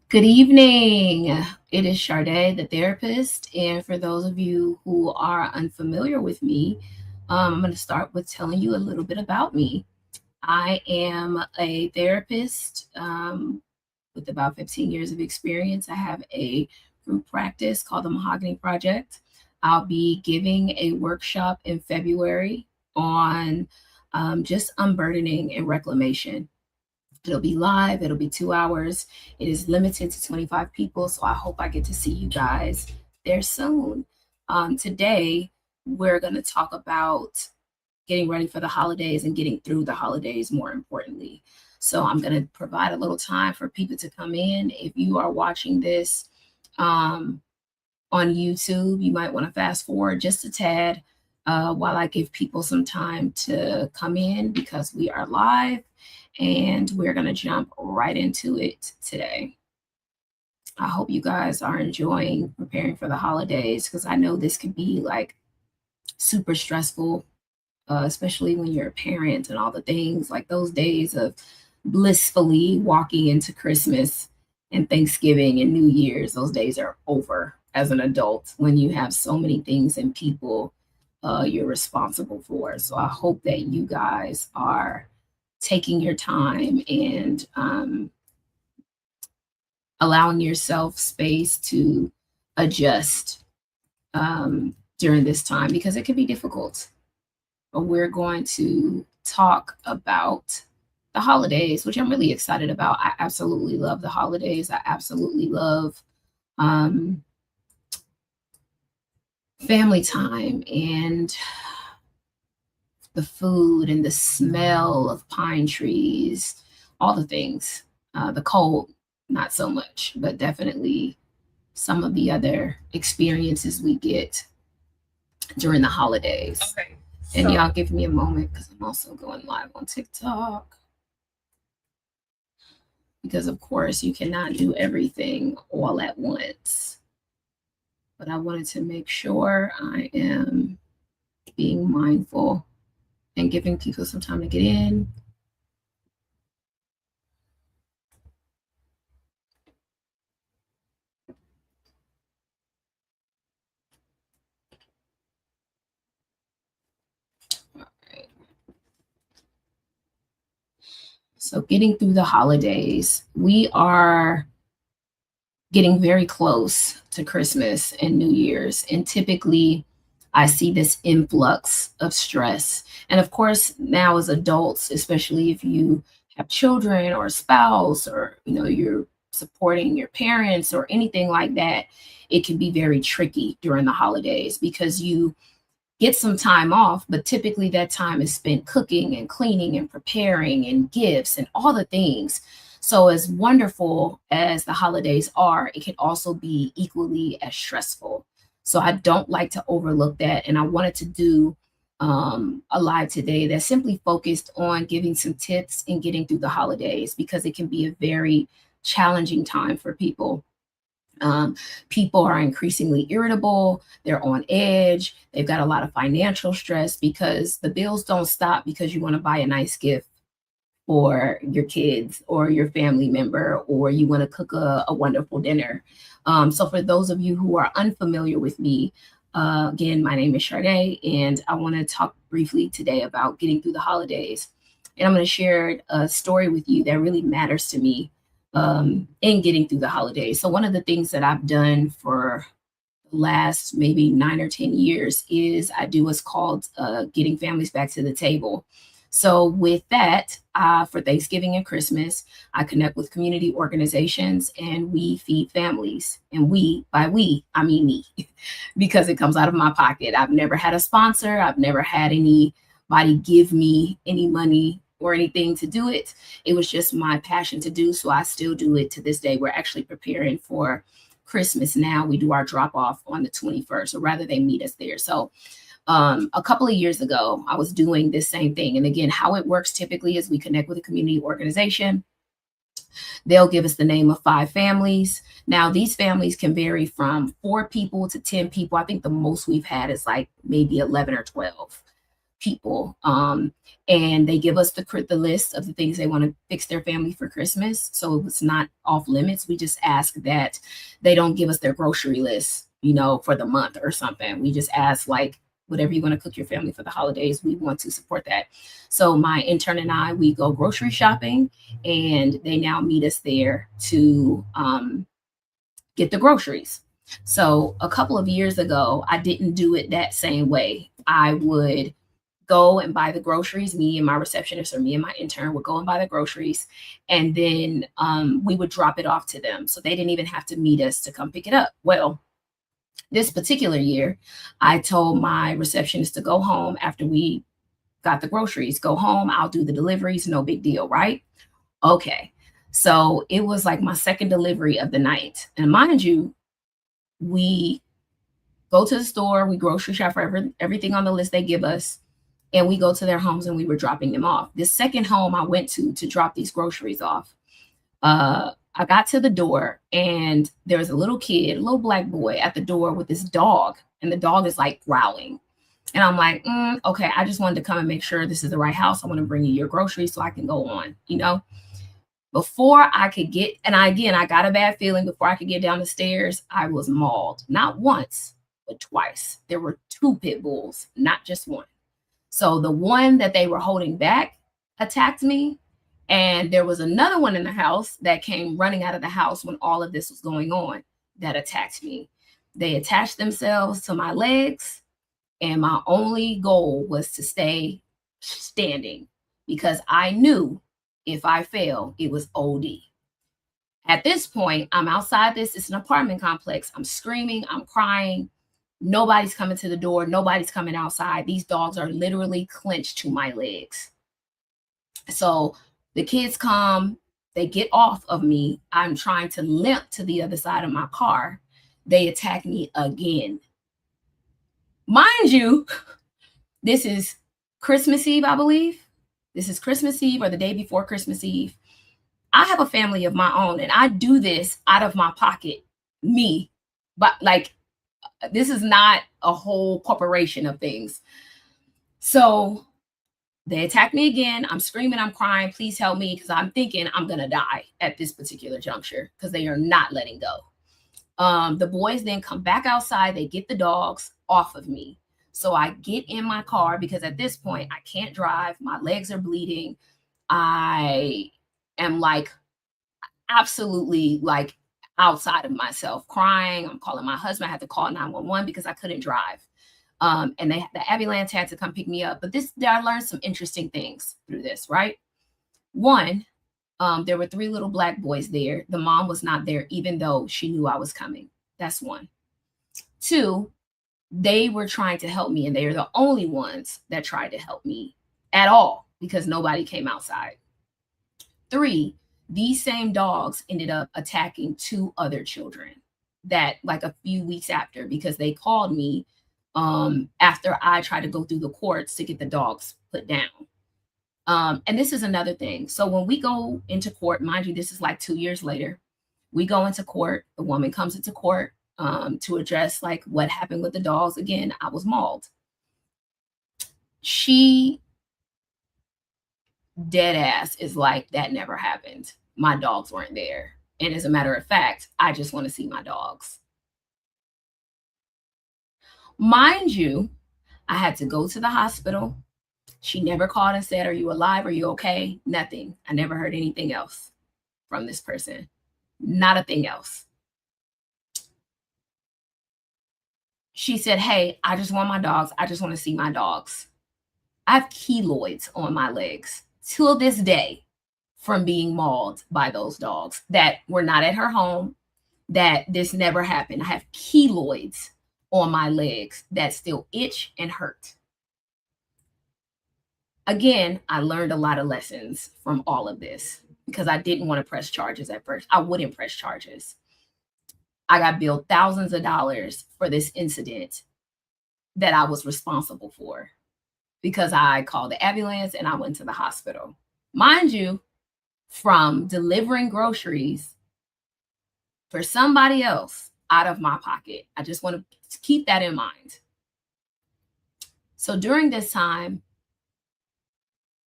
Good evening. It is Sade, the therapist. And for those of you who are unfamiliar with me, I'm going to start with telling you a little bit about me. I am a therapist with about 15 years of experience. I have a group practice called the Mahogany Project. I'll be giving a workshop in February on just unburdening and reclamation. It'll be live, it'll be 2 hours. It is limited to 25 people, so I hope I get to see you guys there soon. Today, we're going to talk about getting ready for the holidays and getting through the holidays, more importantly. So, I'm going to provide a little time for people to come in. If you are watching this um, on YouTube, you might want to fast forward just a tad while I give people some time to come in because we are live and we're going to jump right into it today. I hope you guys are enjoying preparing for the holidays because I know this can be like super stressful, especially when you're a parent and all the things like those days of blissfully walking into Christmas and Thanksgiving and New Year's. Those days are over as an adult when you have so many things and people you're responsible for. So I hope that you guys are taking your time and allowing yourself space to adjust during this time because it can be difficult. But we're going to talk about the holidays, which I'm really excited about. I absolutely love the holidays. I absolutely love um, family time and the food and the smell of pine trees, all the things. The cold, not so much, but definitely some of the other experiences we get during the holidays. Okay. And y'all give me a moment because I'm also going live on TikTok. Because, of course, you cannot do everything all at once. But I wanted to make sure I am being mindful and giving people some time to get in. All right. So, getting through the holidays, we are getting very close to Christmas and New Year's. And typically, I see this influx of stress. And of course, now as adults, especially if you have children or a spouse or you're supporting your parents or anything like that, it can be very tricky during the holidays because you get some time off, but typically that time is spent cooking and cleaning and preparing and gifts and all the things. So, as wonderful as the holidays are, it can also be equally as stressful. So, I don't like to overlook that. And I wanted to do a live today that simply focused on giving some tips and getting through the holidays because it can be a very challenging time for people. um, People are increasingly irritable, they're on edge, they've got a lot of financial stress because the bills don't stop because you want to buy a nice gift for your kids or your family member, or you want to cook a wonderful dinner. So, for those of you who are unfamiliar with me, again, my name is Sade, and I want to talk briefly today about getting through the holidays. And I'm going to share a story with you that really matters to me in getting through the holidays. So, one of the things that I've done for the last maybe 9 or 10 years is I do what's called getting families back to the table. So, with that, for Thanksgiving and Christmas, I connect with community organizations and we feed families. And by we, I mean me, because it comes out of my pocket. I've never had a sponsor, I've never had anybody give me any money or anything to do it. It was just my passion to do. So, I still do it to this day. We're actually preparing for Christmas now. We do our drop off on the 21st, or rather, they meet us there. So, a couple of years ago, I was doing this same thing. And again, how it works typically is we connect with a community organization. They'll give us the name of 5 families. Now, these families can vary from 4 people to 10 people. I think the most we've had is like maybe 11 or 12. people, and they give us the list of the things they want to fix their family for Christmas. So it's not off limits. We just ask that they don't give us their grocery list, for the month or something. We just ask, like, whatever you want to cook your family for the holidays, we want to support that. So my intern and I, we go grocery shopping, and they now meet us there to get the groceries. So a couple of years ago, I didn't do it that same way. I would go and buy the groceries. Me and my receptionist, or me and my intern, would go and buy the groceries, and then we would drop it off to them. So they didn't even have to meet us to come pick it up. Well, this particular year, I told my receptionist to go home after we got the groceries. Go home, I'll do the deliveries, no big deal, right? Okay. So it was like my second delivery of the night. And mind you, we go to the store, we grocery shop for everything on the list they give us, and we go to their homes and we were dropping them off. This second home I went to drop these groceries off, I got to the door, and there was a little kid, a little black boy at the door with this dog, and the dog is like growling. And I'm like, okay, I just wanted to come and make sure this is the right house. I want to bring you your groceries so I can go on, Before I could get, and I got a bad feeling before I could get down the stairs, I was mauled. Not once, but twice. There were 2 pit bulls, not just one. So the one that they were holding back attacked me. And there was another one in the house that came running out of the house when all of this was going on that attacked me. They attached themselves to my legs, and my only goal was to stay standing, because I knew if I fell, it was OD. At this point, I'm outside this. It's an apartment complex. I'm screaming. I'm crying. Nobody's coming to the door. Nobody's coming outside. These dogs are literally clenched to my legs. So the kids come. They get off of me. I'm trying to limp to the other side of my car. They attack me again. Mind you, this is Christmas Eve, I believe. This is Christmas Eve or the day before Christmas Eve. I have a family of my own, and I do this out of my pocket, me. But like, this is not a whole corporation of things. So they attack me again. I'm screaming, I'm crying, please help me, because I'm thinking I'm going to die at this particular juncture, because they are not letting go. The boys then come back outside. They get the dogs off of me. So I get in my car, because at this point I can't drive. My legs are bleeding. I am like absolutely like outside of myself, crying. I'm calling my husband. I had to call 911 because I couldn't drive. And the ambulance had to come pick me up. But I learned some interesting things through this, right? One, there were 3 little black boys there. The mom was not there, even though she knew I was coming. That's one. 2, they were trying to help me, and they are the only ones that tried to help me at all, because nobody came outside. 3, these same dogs ended up attacking 2 other children that like a few weeks after, because they called me after I tried to go through the courts to get the dogs put down. And this is another thing. So when we go into court, mind you, this is like 2 years later, we go into court. The woman comes into court to address like what happened with the dogs. Again, I was mauled. She dead ass is like, that never happened. My dogs weren't there. And as a matter of fact, I just want to see my dogs. Mind you, I had to go to the hospital. She never called and said, are you alive? Are you okay? Nothing. I never heard anything else from this person. Not a thing else. She said, hey, I just want my dogs. I just want to see my dogs. I have keloids on my legs till this day from being mauled by those dogs that were not at her home, that this never happened. I have keloids on my legs that still itch and hurt. Again, I learned a lot of lessons from all of this, because I didn't want to press charges at first. I wouldn't press charges. I got billed thousands of dollars for this incident that I was responsible for, because I called the ambulance and I went to the hospital. Mind you, from delivering groceries for somebody else out of my pocket. I just want to keep that in mind. So during this time,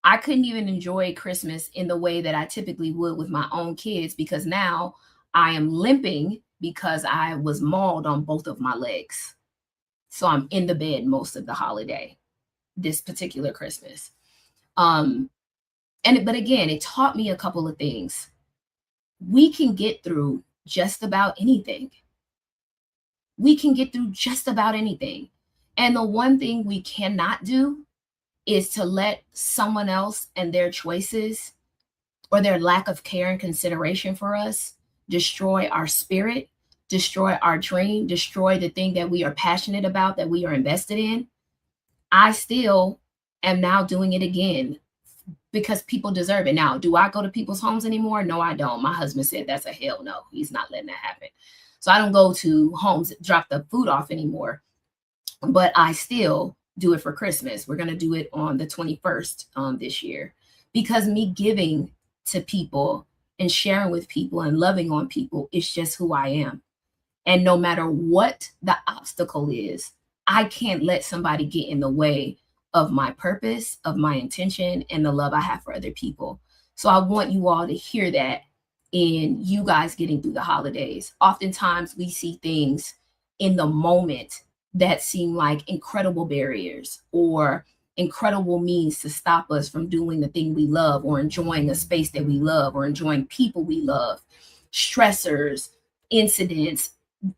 I couldn't even enjoy Christmas in the way that I typically would with my own kids because now I am limping because I was mauled on both of my legs. So I'm in the bed most of the holiday, this particular Christmas. Um, but again, it taught me a couple of things. We can get through just about anything. We can get through just about anything. And the one thing we cannot do is to let someone else and their choices or their lack of care and consideration for us destroy our spirit, destroy our dream, destroy the thing that we are passionate about, that we are invested in. I still am now doing it again because people deserve it. Now, do I go to people's homes anymore? No, I don't. My husband said that's a hell no. He's not letting that happen. So I don't go to homes, drop the food off anymore, but I still do it for Christmas. We're going to do it on the 21st this year because me giving to people and sharing with people and loving on people is just who I am. And no matter what the obstacle is, I can't let somebody get in the way of my purpose, of my intention, and the love I have for other people. So I want you all to hear that in you guys getting through the holidays. Oftentimes we see things in the moment that seem like incredible barriers or incredible means to stop us from doing the thing we love or enjoying a space that we love or enjoying people we love, stressors, incidents,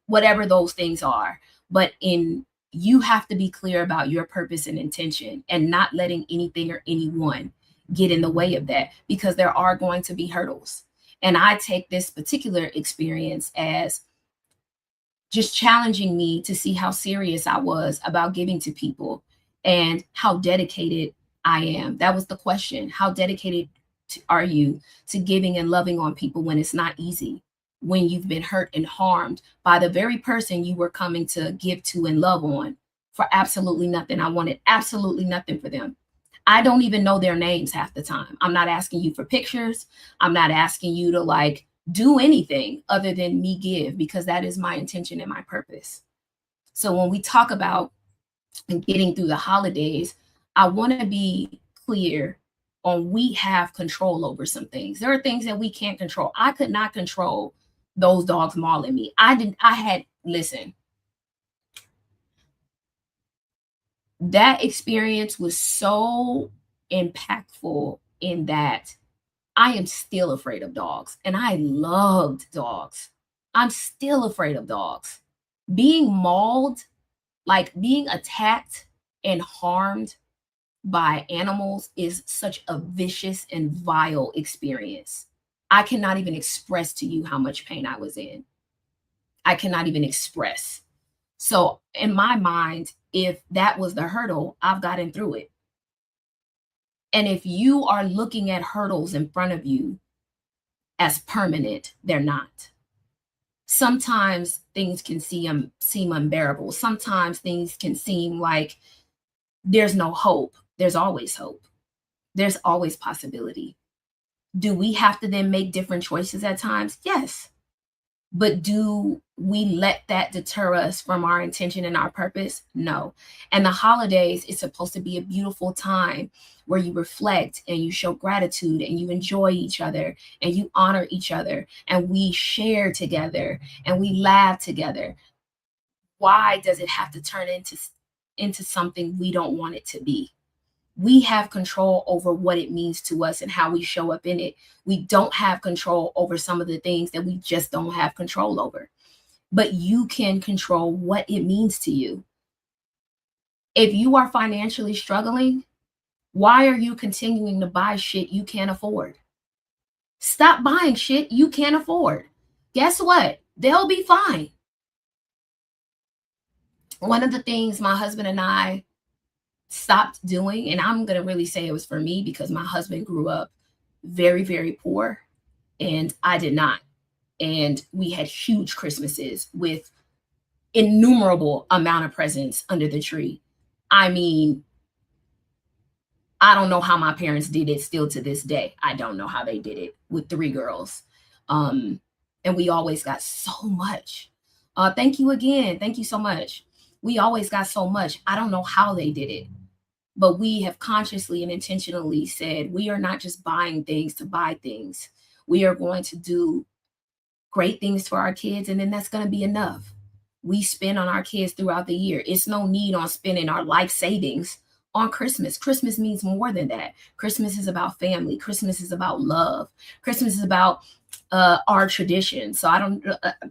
whatever those things are. But you have to be clear about your purpose and intention and not letting anything or anyone get in the way of that because there are going to be hurdles. And I take this particular experience as just challenging me to see how serious I was about giving to people and how dedicated I am. That was the question. How dedicated are you to giving and loving on people when it's not easy? When you've been hurt and harmed by the very person you were coming to give to and love on for absolutely nothing. I wanted absolutely nothing for them. I don't even know their names half the time. I'm not asking you for pictures. I'm not asking you to like do anything other than me give because that is my intention and my purpose. So when we talk about getting through the holidays, I want to be clear on we have control over some things. There are things that we can't control. I could not control those dogs mauling me. Listen, that experience was so impactful in that I am still afraid of dogs and I loved dogs. I'm still afraid of dogs. Being mauled, like being attacked and harmed by animals is such a vicious and vile experience. I cannot even express to you how much pain I was in. I cannot even express. So in my mind, if that was the hurdle, I've gotten through it. And if you are looking at hurdles in front of you as permanent, they're not. Sometimes things can seem unbearable. Sometimes things can seem like there's no hope. There's always hope. There's always possibility. Do we have to then make different choices at times? Yes. But do we let that deter us from our intention and our purpose? No. And the holidays is supposed to be a beautiful time where you reflect and you show gratitude and you enjoy each other and you honor each other and we share together and we laugh together. Why does it have to turn into something we don't want it to be? We have control over what it means to us and how we show up in it. We don't have control over some of the things that we just don't have control over. But you can control what it means to you. If you are financially struggling, why are you continuing to buy shit you can't afford? Stop buying shit you can't afford. Guess what? They'll be fine. One of the things my husband and I stopped doing, and I'm going to really say it was for me because my husband grew up very, very poor and I did not. And we had huge Christmases with innumerable amount of presents under the tree. I mean, I don't know how my parents did it still to this day. I don't know how they did it with 3 girls. And we always got so much. Thank you again. Thank you so much. We always got so much. I don't know how they did it. But we have consciously and intentionally said we are not just buying things to buy things. We are going to do great things for our kids, and then that's going to be enough. We spend on our kids throughout the year. It's no need on spending our life savings on Christmas. Christmas means more than that. Christmas is about family. Christmas is about love. Christmas is about our tradition. So I don't.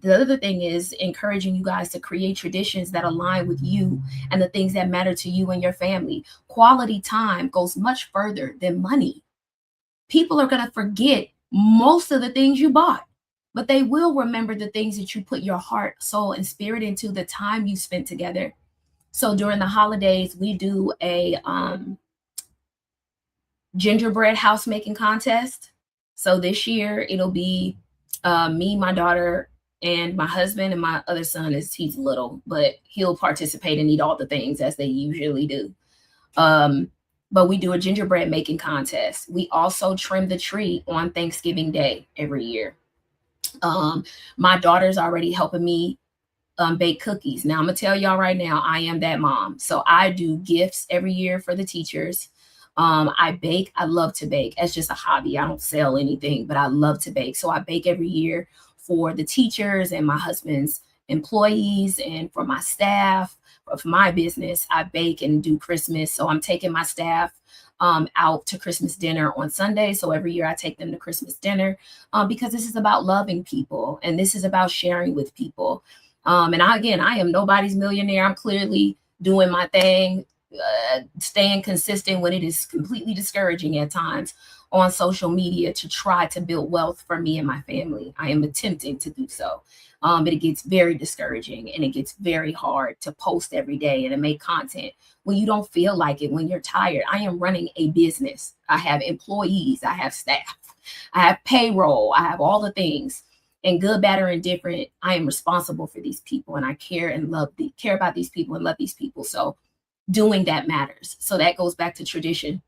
The other thing is encouraging you guys to create traditions that align with you and the things that matter to you and your family. Quality time goes much further than money. People are going to forget most of the things you bought, but they will remember the things that you put your heart, soul, and spirit into, the time you spent together. So during the holidays, we do a gingerbread house making contest. So this year it'll be me, my daughter, and my husband, and my other son he's little, but he'll participate and eat all the things as they usually do. But we do a gingerbread making contest. We also trim the tree on Thanksgiving Day every year. My daughter's already helping me bake cookies. Now I'm gonna tell y'all right now, I am that mom. So I do gifts every year for the teachers. I bake. I love to bake. It's just a hobby. I don't sell anything, but I love to bake. So I bake every year for the teachers and my husband's employees and for my staff. Of my business, I bake and do Christmas. So I'm taking my staff out to Christmas dinner on Sunday. So every year I take them to Christmas dinner because this is about loving people and this is about sharing with people. Again, I am nobody's millionaire. I'm clearly doing my thing, staying consistent when it is completely discouraging at times on social media to try to build wealth for me and my family. I am attempting to do so. But it gets very discouraging and it gets very hard to post every day and to make content when you don't feel like it, when you're tired. I am running a business. I have employees, I have staff, I have payroll, I have all the things. And good, bad, or indifferent, I am responsible for these people and I care about these people and love these people. So doing that matters. So that goes back to tradition.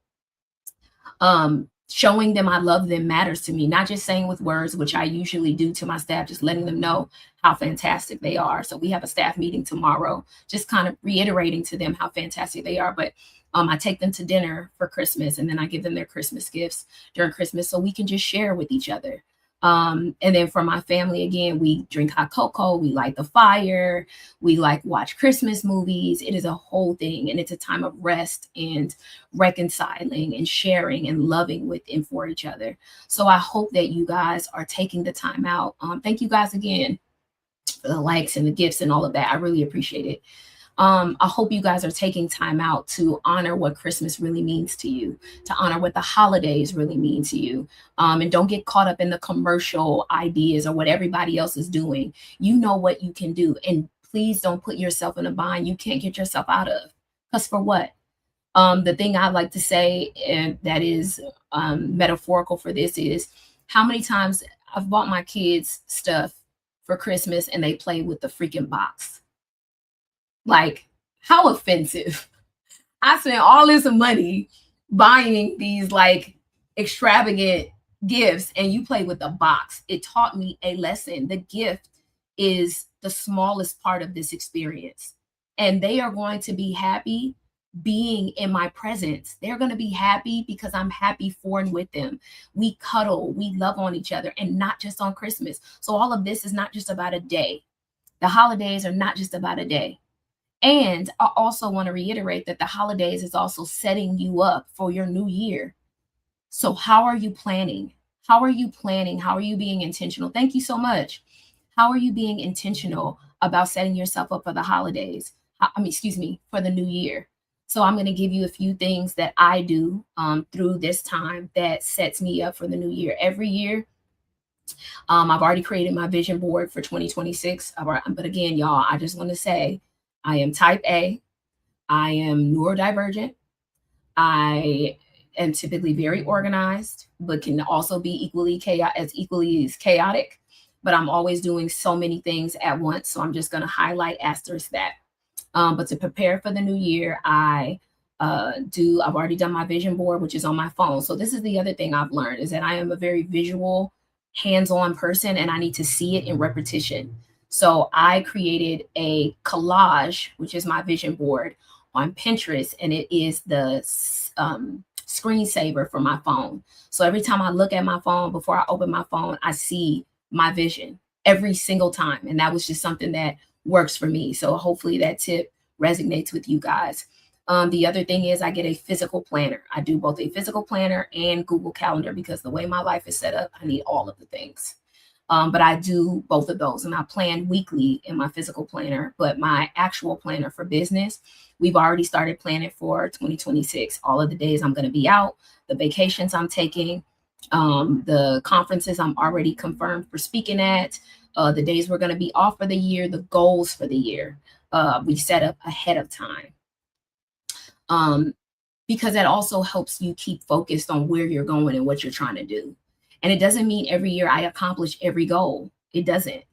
Showing them I love them matters to me, not just saying with words, which I usually do to my staff, just letting them know how fantastic they are. So we have a staff meeting tomorrow, just kind of reiterating to them how fantastic they are. But I take them to dinner for Christmas and then I give them their Christmas gifts during Christmas so we can just share with each other. And then for my family, again, we drink hot cocoa, we light the fire, we watch Christmas movies. It is a whole thing. And it's a time of rest and reconciling and sharing and loving with and for each other. So I hope that you guys are taking the time out. Thank you guys again for the likes and the gifts and all of that. I really appreciate it. I hope you guys are taking time out to honor what Christmas really means to you, to honor what the holidays really mean to you. And don't get caught up in the commercial ideas or what everybody else is doing. You know what you can do. And please don't put yourself in a bind you can't get yourself out of. Because for what? The thing I like to say, and that is metaphorical for this, is how many times I've bought my kids stuff for Christmas and they play with the freaking box. Like, how offensive. I spent all this money buying these extravagant gifts and you play with the box. It taught me a lesson. The gift is the smallest part of this experience. And they are going to be happy being in my presence. They're going to be happy because I'm happy for and with them. We cuddle, we love on each other, and not just on Christmas. So all of this is not just about a day. The holidays are not just about a day. And I also want to reiterate that the holidays is also setting you up for your new year. So how are you planning? How are you planning? How are you being intentional? Thank you so much. How are you being intentional about setting yourself up for the holidays? For the new year. So I'm going to give you a few things that I do through this time that sets me up for the new year. Every year, I've already created my vision board for 2026. But again, y'all, I just want to say, I am type A. I am neurodivergent. I am typically very organized, but can also be equally as chaotic. But I'm always doing so many things at once. So I'm just going to highlight asterisk that. But to prepare for the new year, I've already done my vision board, which is on my phone. So this is the other thing I've learned is that I am a very visual, hands-on person and I need to see it in repetition. So I created a collage, which is my vision board, on Pinterest, and it is the screensaver for my phone. So every time I look at my phone, before I open my phone, I see my vision every single time. And that was just something that works for me. So hopefully that tip resonates with you guys. The other thing is I get a physical planner. I do both a physical planner and Google Calendar because the way my life is set up, I need all of the things. But I do both of those, and I plan weekly in my physical planner. But my actual planner for business, we've already started planning for 2026. All of the days I'm going to be out, the vacations I'm taking, the conferences I'm already confirmed for speaking at, the days we're going to be off for the year, the goals for the year. We set up ahead of time. Because that also helps you keep focused on where you're going and what you're trying to do. And it doesn't mean every year I accomplish every goal. It doesn't.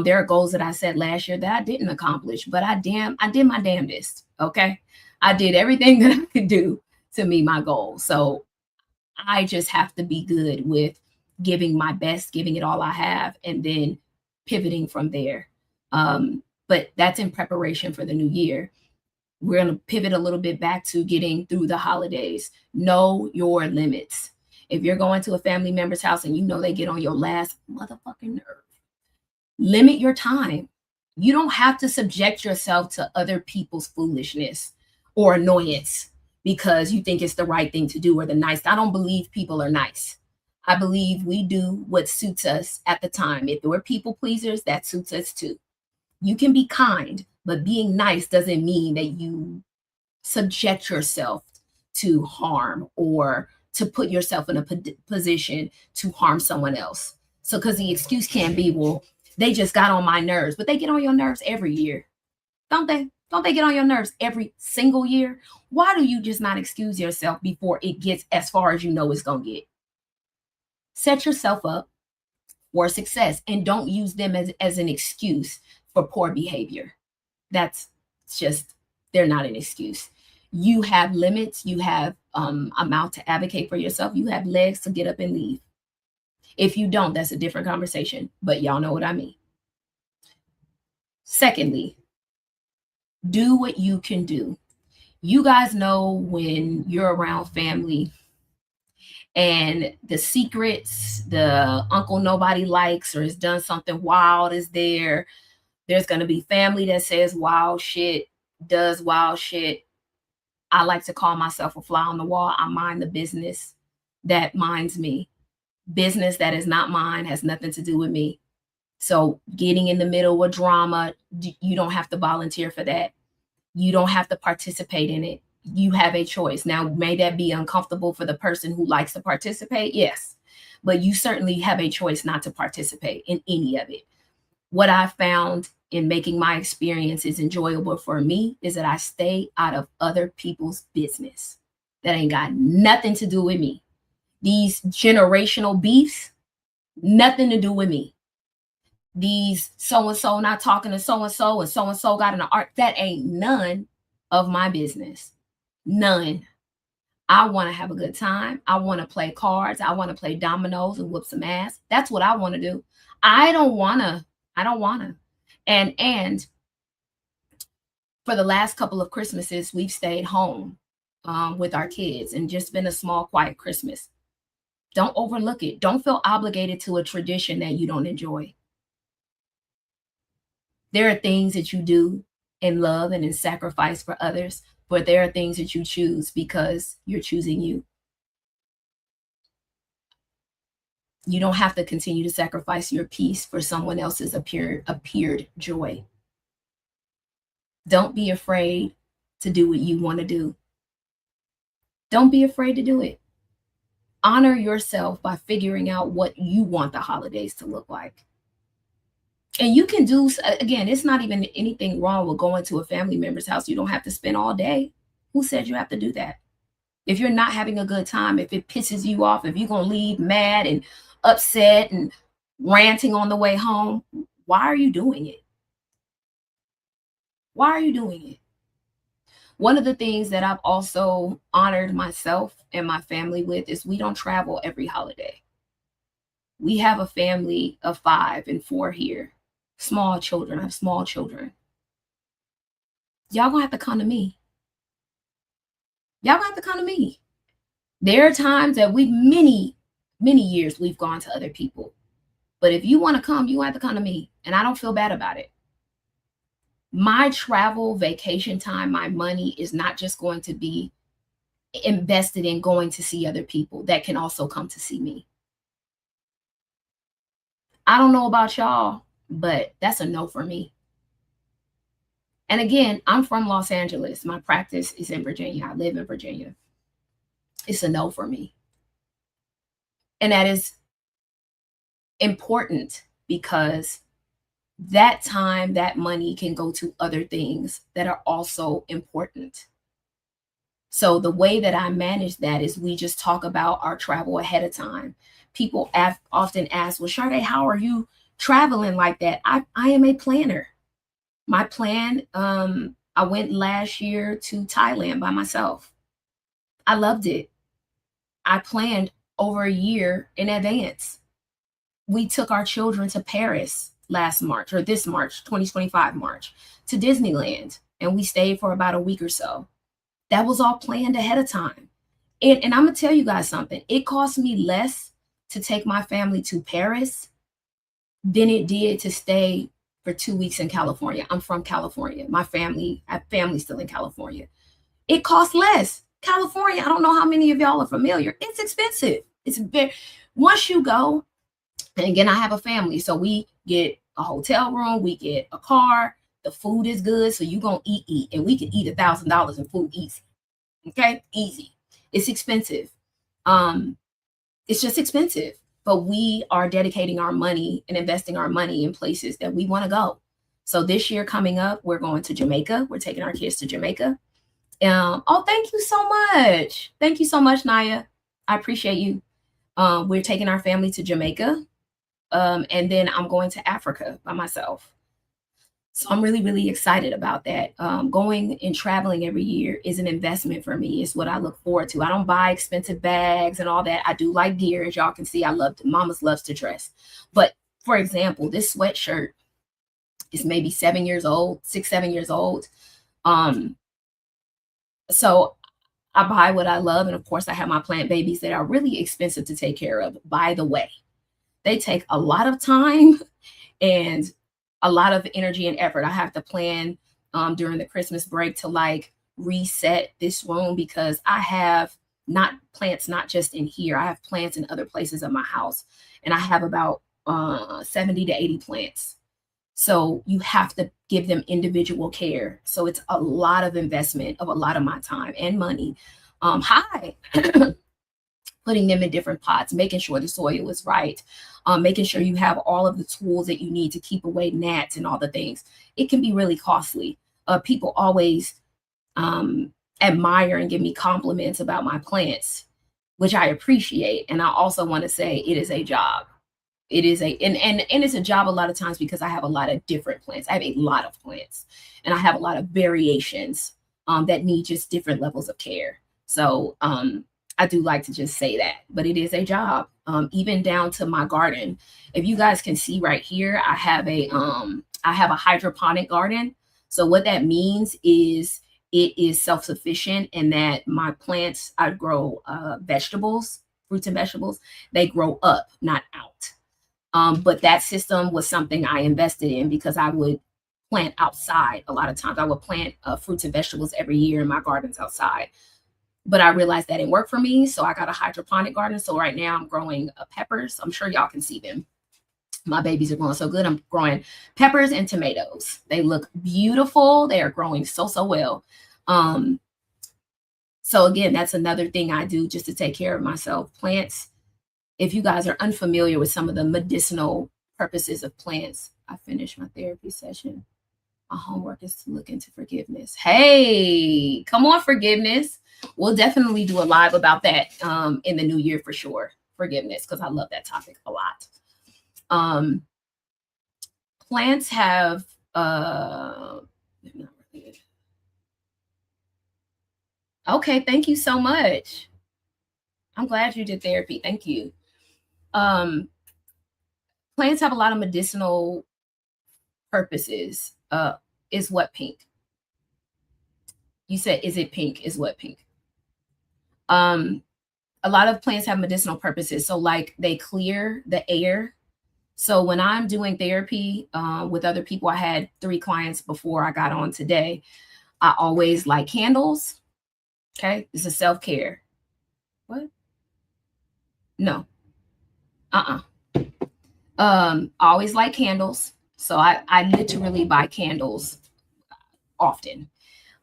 There are goals that I set last year that I didn't accomplish, but I did my damnedest. Okay. I did everything that I could do to meet my goal. So I just have to be good with giving my best, giving it all I have, and then pivoting from there. But that's in preparation for the new year. We're going to pivot a little bit back to getting through the holidays. Know your limits. If you're going to a family member's house and you know they get on your last motherfucking nerve, limit your time. You don't have to subject yourself to other people's foolishness or annoyance because you think it's the right thing to do or the nice. I don't believe people are nice. I believe we do what suits us at the time. If we're people pleasers, that suits us too. You can be kind, but being nice doesn't mean that you subject yourself to harm or to put yourself in a position to harm someone else. So, because the excuse can be, well, they just got on my nerves, but they get on your nerves every year. Don't they? Don't they get on your nerves every single year? Why do you just not excuse yourself before it gets as far as you know it's going to get? Set yourself up for success and don't use them as an excuse for poor behavior. That's just, they're not an excuse. You have limits. You have a mouth to advocate for yourself. You have legs to get up and leave. If you don't, that's a different conversation, but y'all know what I mean. Secondly, do what you can do. You guys know when you're around family and the secrets, the uncle nobody likes or has done something wild is there. There's going to be family that says wild shit, does wild shit. I like to call myself a fly on the wall. I mind the business that minds me. Business that is not mine has nothing to do with me. So getting in the middle of drama, you don't have to volunteer for that. You don't have to participate in it. You have a choice. Now, may that be uncomfortable for the person who likes to participate? Yes. But you certainly have a choice not to participate in any of it. What I found in making my experiences enjoyable for me is that I stay out of other people's business. That ain't got nothing to do with me. These generational beefs, nothing to do with me. These so-and-so not talking to so-and-so and so-and-so got an art, that ain't none of my business. None. I want to have a good time. I want to play cards. I want to play dominoes and whoop some ass. That's what I want to do. I don't want to. And for the last couple of Christmases, we've stayed home with our kids and just been a small, quiet Christmas. Don't overlook it. Don't feel obligated to a tradition that you don't enjoy. There are things that you do in love and in sacrifice for others, but there are things that you choose because you're choosing you. You don't have to continue to sacrifice your peace for someone else's appeared joy. Don't be afraid to do what you want to do. Don't be afraid to do it. Honor yourself by figuring out what you want the holidays to look like. And you can do, again, it's not even anything wrong with going to a family member's house. You don't have to spend all day. Who said you have to do that? If you're not having a good time, if it pisses you off, if you're going to leave mad and upset and ranting on the way home, why are you doing it? Why are you doing it? One of the things that I've also honored myself and my family with is we don't travel every holiday. We have a family of 5 and 4 here. Small children. I have small children. Y'all gonna have to come to me. Y'all gonna have to come to me. There are times that many years we've gone to other people. But if you want to come, you have to come to me. And I don't feel bad about it. My travel, vacation time, my money is not just going to be invested in going to see other people that can also come to see me. I don't know about y'all, but that's a no for me. And again, I'm from Los Angeles. My practice is in Virginia. I live in Virginia. It's a no for me. And that is important because that time, that money can go to other things that are also important. So the way that I manage that is we just talk about our travel ahead of time. People often ask, well, Sade, how are you traveling like that? I am a planner. My plan, I went last year to Thailand by myself. I loved it. I planned over a year in advance. We took our children to Paris last March, or this March, 2025 March, to Disneyland, and we stayed for about a week or so. That was all planned ahead of time. And I'm gonna tell you guys something. It cost me less to take my family to Paris than it did to stay for 2 weeks in California. I'm from California. I have family still in California. It costs less. California, I don't know how many of y'all are familiar. It's expensive. It's very, once you go, and again, I have a family, so we get a hotel room, we get a car, the food is good, so you're gonna eat, and we can eat $1,000 in food easy. Okay, easy. It's expensive. It's just expensive, but we are dedicating our money and investing our money in places that we want to go. So this year coming up, we're going to Jamaica. We're taking our kids to Jamaica. Oh, thank you so much. Thank you so much, Naya. I appreciate you. We're taking our family to Jamaica. And then I'm going to Africa by myself. So I'm really, really excited about that. Going and traveling every year is an investment for me. It's what I look forward to. I don't buy expensive bags and all that. I do like gear, as y'all can see. Mama's loves to dress. But for example, this sweatshirt is maybe 7 years old, 6, 7 years old. So I buy what I love. And of course, I have my plant babies that are really expensive to take care of. By the way, they take a lot of time and a lot of energy and effort. I have to plan during the Christmas break to like reset this room because I have not plants, not just in here. I have plants in other places of my house, and I have about 70 to 80 plants. So you have to give them individual care. So it's a lot of investment of a lot of my time and money. Hi. Putting them in different pots, making sure the soil is right, making sure you have all of the tools that you need to keep away gnats and all the things. It can be really costly. People always admire and give me compliments about my plants, which I appreciate. And I also want to say it is a job. It is and it's a job a lot of times because I have a lot of different plants. I have a lot of plants and I have a lot of variations that need just different levels of care. So I do like to just say that, but it is a job, even down to my garden. If you guys can see right here, I have a hydroponic garden. So what that means is it is self-sufficient and that my plants, I grow vegetables, fruits and vegetables, they grow up, not out. But that system was something I invested in because I would plant outside a lot of times. I would plant fruits and vegetables every year in my gardens outside. But I realized that didn't work for me. So I got a hydroponic garden. So right now I'm growing peppers. I'm sure y'all can see them. My babies are growing so good. I'm growing peppers and tomatoes. They look beautiful. They are growing so, so well. So again, that's another thing I do just to take care of myself. Plants, if you guys are unfamiliar with some of the medicinal purposes of plants, I finished my therapy session. My homework is to look into forgiveness. Hey, come on, forgiveness. We'll definitely do a live about that in the new year for sure. Forgiveness, because I love that topic a lot. Plants have okay, thank you so much. I'm glad you did therapy. Thank you. Plants have a lot of medicinal purposes. Is what pink? You said, is it pink? Is what pink? A lot of plants have medicinal purposes. So like they clear the air. So when I'm doing therapy with other people, I had 3 clients before I got on today. I always light candles. Okay. This is self-care. What? No. I always light candles. So I literally buy candles often.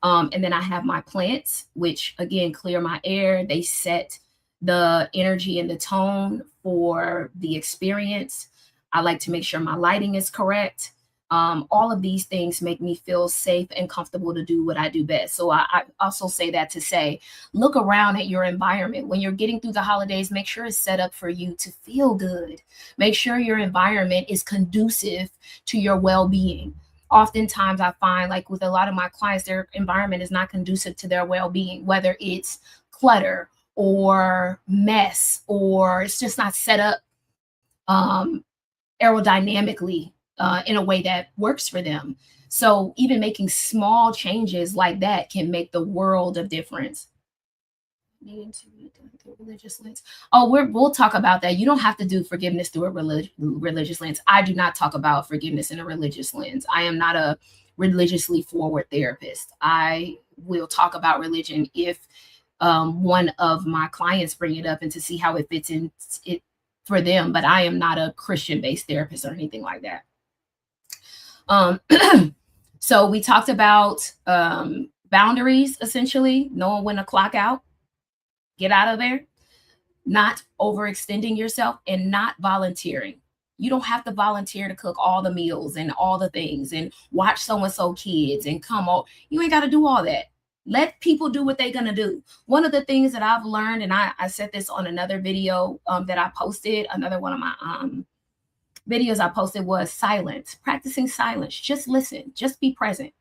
And then I have my plants, which again, clear my air. They set the energy and the tone for the experience. I like to make sure my lighting is correct. All of these things make me feel safe and comfortable to do what I do best. So I also say that to say, look around at your environment. When you're getting through the holidays, make sure it's set up for you to feel good. Make sure your environment is conducive to your well-being. Oftentimes I find like with a lot of my clients, their environment is not conducive to their well-being, whether it's clutter or mess, or it's just not set up aerodynamically in a way that works for them. So even making small changes like that can make the world of difference. Needing to read the religious lens. Oh, we'll talk about that. You don't have to do forgiveness through a religious lens. I do not talk about forgiveness in a religious lens. I am not a religiously forward therapist. I will talk about religion if one of my clients bring it up and to see how it fits in it for them. But I am not a Christian-based therapist or anything like that. So we talked about boundaries, essentially, knowing when to clock out, get out of there, not overextending yourself, and not volunteering. You don't have to volunteer to cook all the meals and all the things and watch so-and-so kids and come on. You ain't got to do all that. Let people do what they're going to do. One of the things that I've learned, and I said this on another video that I posted, another one of my videos I posted, was silence, practicing silence. Just listen, just be present.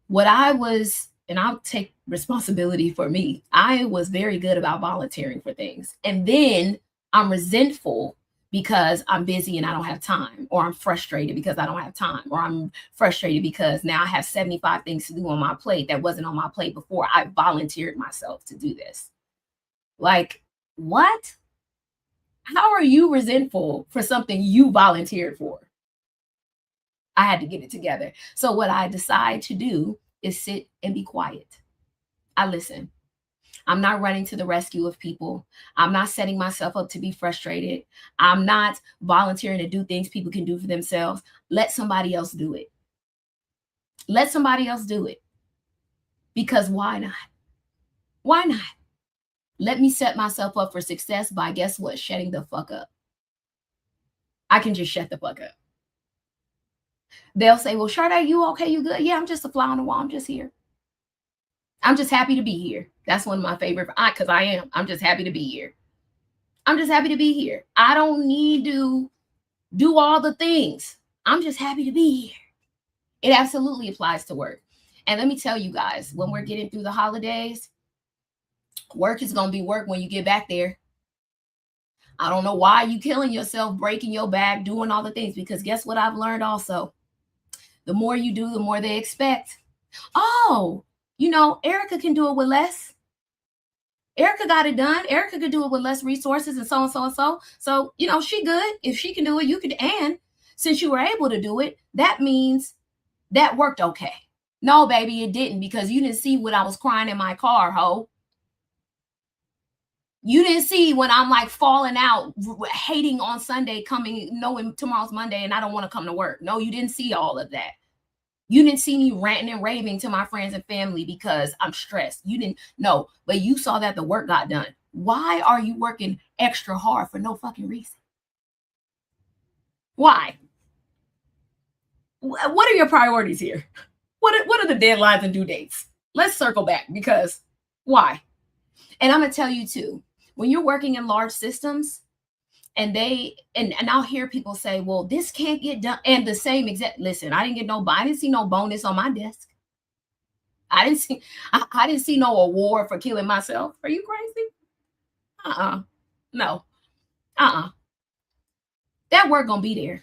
What I was, and I'll take responsibility for me, I was very good about volunteering for things. And then I'm resentful because I'm busy and I don't have time, or I'm frustrated because I don't have time, or I'm frustrated because now I have 75 things to do on my plate that wasn't on my plate before I volunteered myself to do this. Like, what? How are you resentful for something you volunteered for? I had to get it together. So what I decide to do is sit and be quiet. I listen. I'm not running to the rescue of people. I'm not setting myself up to be frustrated. I'm not volunteering to do things people can do for themselves. Let somebody else do it. Let somebody else do it. Because why not? Why not? Let me set myself up for success by, guess what? Shutting the fuck up. I can just shut the fuck up. They'll say, well, Sade, you okay? You good? Yeah, I'm just a fly on the wall. I'm just here. I'm just happy to be here. That's one of my favorite, because I am. I'm just happy to be here. I'm just happy to be here. I don't need to do all the things. I'm just happy to be here. It absolutely applies to work. And let me tell you guys, when we're getting through the holidays, work is going to be work when you get back there. I don't know why you killing yourself, breaking your back, doing all the things, because guess what I've learned also? The more you do, the more they expect. Oh, you know, Erica can do it with less. Erica got it done. Erica could do it with less resources and so and so and so. So, you know, she good. If she can do it, you could. And since you were able to do it, that means that worked okay. No, baby, it didn't, because you didn't see when I was crying in my car, ho. You didn't see when I'm like falling out, hating on Sunday, coming, knowing tomorrow's Monday and I don't want to come to work. No, you didn't see all of that. You didn't see me ranting and raving to my friends and family because I'm stressed. You didn't know, but you saw that the work got done. Why are you working extra hard for no fucking reason? Why? What are your priorities here? What are the deadlines and due dates? Let's circle back, because why? And I'm going to tell you too, when you're working in large systems, and I'll hear people say, well, this can't get done. And the same exact, listen, I didn't see no bonus on my desk. I didn't see no award for killing myself. Are you crazy? No. That work gonna be there.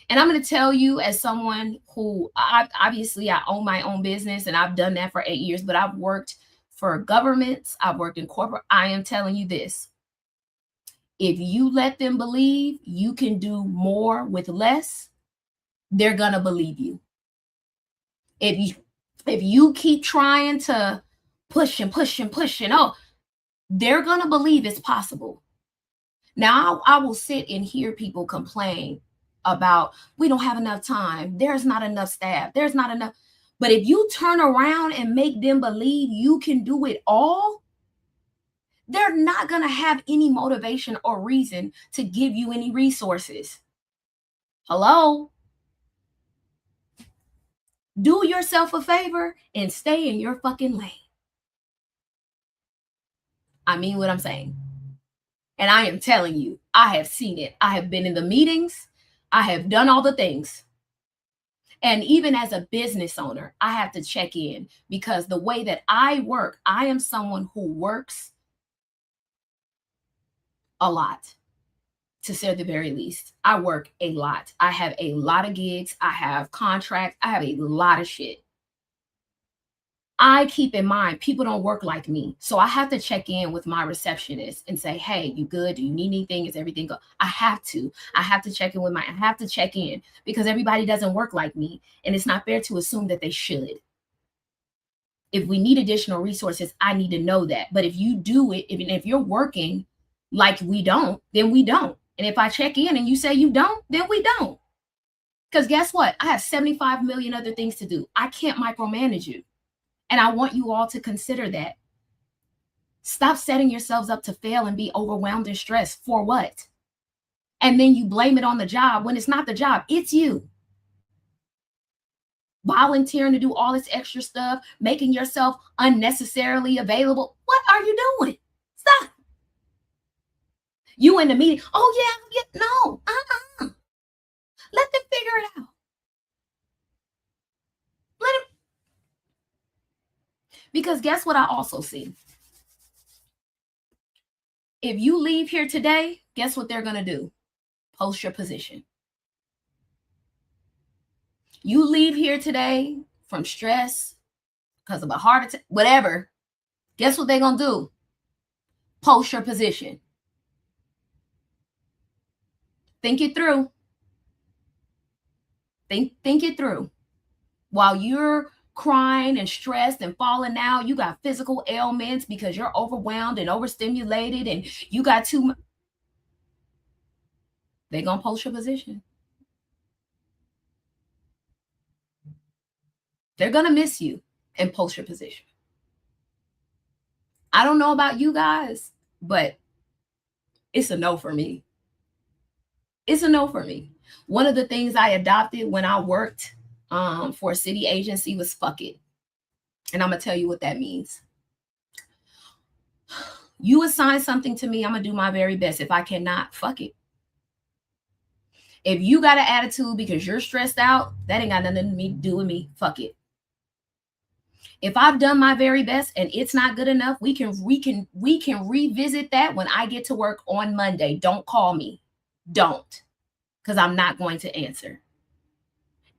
And I'm going to tell you, as someone who obviously I own my own business and I've done that for 8 years, but I've worked for governments, I've worked in corporate. I am telling you this. If you let them believe you can do more with less, they're going to believe you. If you keep trying to push and push and push and they're going to believe it's possible. Now, I will sit and hear people complain about, we don't have enough time. There's not enough staff. There's not enough. But if you turn around and make them believe you can do it all, they're not going to have any motivation or reason to give you any resources. Hello? Do yourself a favor and stay in your fucking lane. I mean what I'm saying. And I am telling you, I have seen it. I have been in the meetings. I have done all the things. And even as a business owner, I have to check in because the way that I work, I am someone who works a lot, to say the very least. I work a lot. I have a lot of gigs. I have contracts. I have a lot of shit. I keep in mind, people don't work like me. So I have to check in with my receptionist and say, hey, you good? Do you need anything? Is everything good? I have to check in I have to check in because everybody doesn't work like me. And it's not fair to assume that they should. If we need additional resources, I need to know that. But if you do it, if you're working like we don't, then we don't. And if I check in and you say you don't, then we don't. Because guess what? I have 75 million other things to do. I can't micromanage you. And I want you all to consider that. Stop setting yourselves up to fail and be overwhelmed and stressed. For what? And then you blame it on the job when it's not the job. It's you. Volunteering to do all this extra stuff, making yourself unnecessarily available. What are you doing? Stop. You in the meeting. Oh, yeah. No. Let them figure it out. Let them. Because guess what I also see? If you leave here today, guess what they're going to do? Post your position. You leave here today from stress, because of a heart attack, whatever. Guess what they're going to do? Post your position. Think it through. Think it through. While you're crying and stressed and falling out, you got physical ailments because you're overwhelmed and overstimulated and you got too much. They're going to post your position. They're going to miss you and post your position. I don't know about you guys, but it's a no for me. It's a no for me. One of the things I adopted when I worked for a city agency was fuck it. And I'm going to tell you what that means. You assign something to me, I'm going to do my very best. If I cannot, fuck it. If you got an attitude because you're stressed out, that ain't got nothing to do with me. Fuck it. If I've done my very best and it's not good enough, we can revisit that when I get to work on Monday. Don't call me. Don't. Because I'm not going to answer.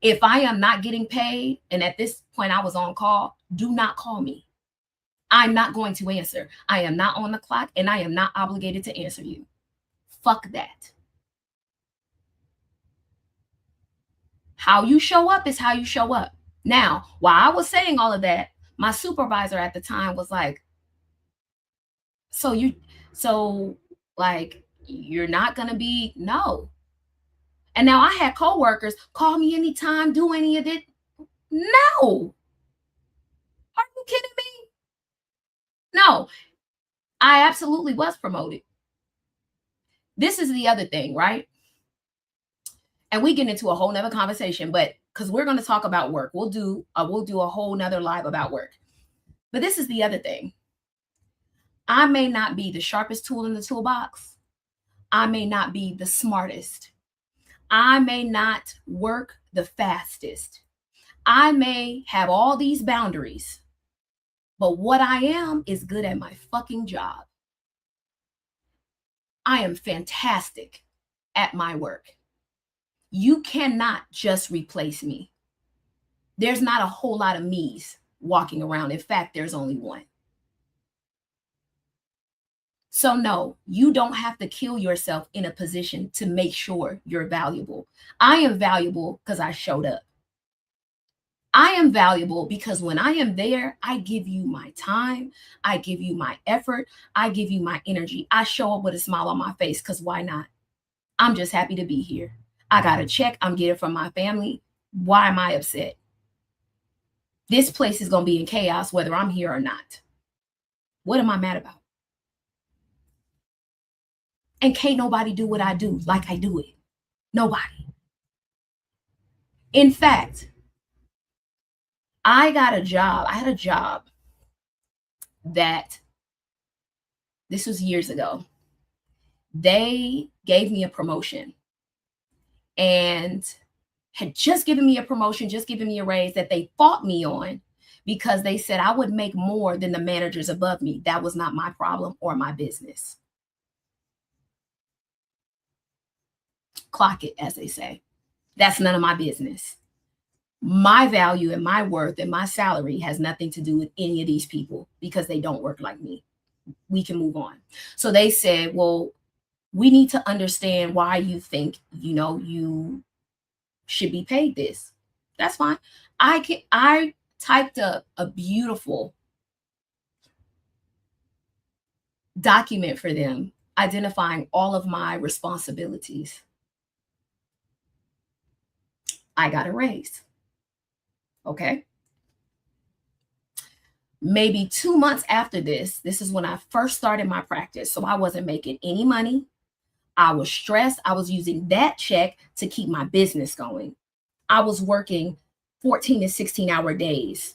If I am not getting paid, and at this point I was on call, do not call me. I'm not going to answer. I am not on the clock, and I am not obligated to answer you. Fuck that. How you show up is how you show up. Now, while I was saying all of that, my supervisor at the time was like, so you're not going to be, no. And now I had coworkers call me anytime, do any of it. No. Are you kidding me? No. I absolutely was promoted. This is the other thing, right? And we get into a whole nother conversation, but because we're going to talk about work. We'll do a whole nother live about work. But this is the other thing. I may not be the sharpest tool in the toolbox. I may not be the smartest. I may not work the fastest. I may have all these boundaries. But what I am is good at my fucking job. I am fantastic at my work. You cannot just replace me. There's not a whole lot of me's walking around. In fact, there's only one. So no, you don't have to kill yourself in a position to make sure you're valuable. I am valuable because I showed up. I am valuable because when I am there, I give you my time, I give you my effort, I give you my energy. I show up with a smile on my face because why not? I'm just happy to be here. I got a check I'm getting from my family. Why am I upset? This place is going to be in chaos whether I'm here or not. What am I mad about? And can't nobody do what I do like I do it. Nobody. In fact, I got a job. I had a job that this was years ago. They gave me a promotion and had just given me a promotion, just given me a raise that they fought me on because they said I would make more than the managers above me. That was not my problem or my business. Clock it, as they say. That's none of my business. My value and my worth and my salary has nothing to do with any of these people because they don't work like me. We can move on. So they said, well, we need to understand why you think, you should be paid this. That's fine. I typed up a beautiful document for them identifying all of my responsibilities. I got a raise. Okay. Maybe 2 months after this is when I first started my practice. So I wasn't making any money. I was stressed. I was using that check to keep my business going. I was working 14 and 16-hour days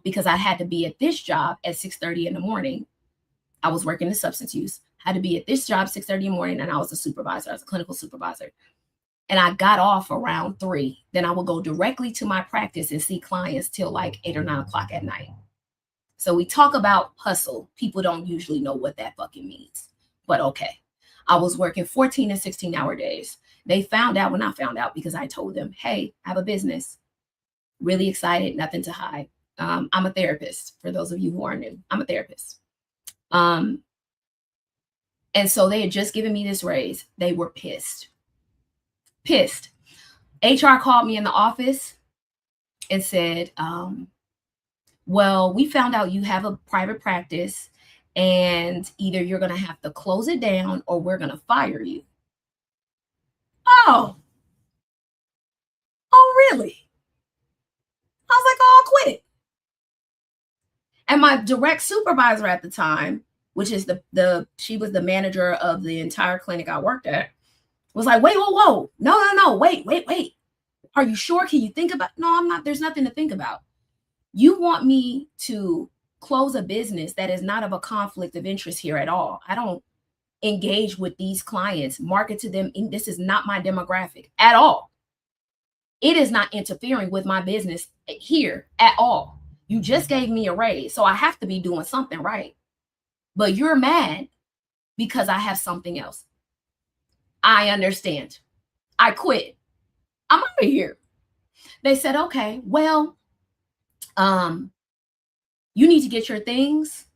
because I had to be at this job at 6:30 in the morning. I was working in substance use. I had to be at this job 6:30 in the morning, and I was a supervisor. I was a clinical supervisor. And I got off around 3. Then I would go directly to my practice and see clients till like 8 or 9 o'clock at night. So we talk about hustle. People don't usually know what that fucking means. But okay. I was working 14 and 16-hour days. They found out when I found out because I told them, hey, I have a business. Really excited, nothing to hide. I'm a therapist. For those of you who are new, I'm a therapist. And so they had just given me this raise. They were pissed. HR called me in the office and said, well, we found out you have a private practice and either you're going to have to close it down or we're going to fire you. Oh, really? I was like, oh, I'll quit. And my direct supervisor at the time, which is she was the manager of the entire clinic I worked at, was like, wait, whoa. No, wait. Are you sure? Can you think about? No, I'm not. There's nothing to think about. You want me to close a business that is not of a conflict of interest here at all. I don't engage with these clients, market to them. This is not my demographic at all. It is not interfering with my business here at all. You just gave me a raise, so I have to be doing something right. But you're mad because I have something else. I understand. I quit. I'm out of here. They said, okay, well, you need to get your things.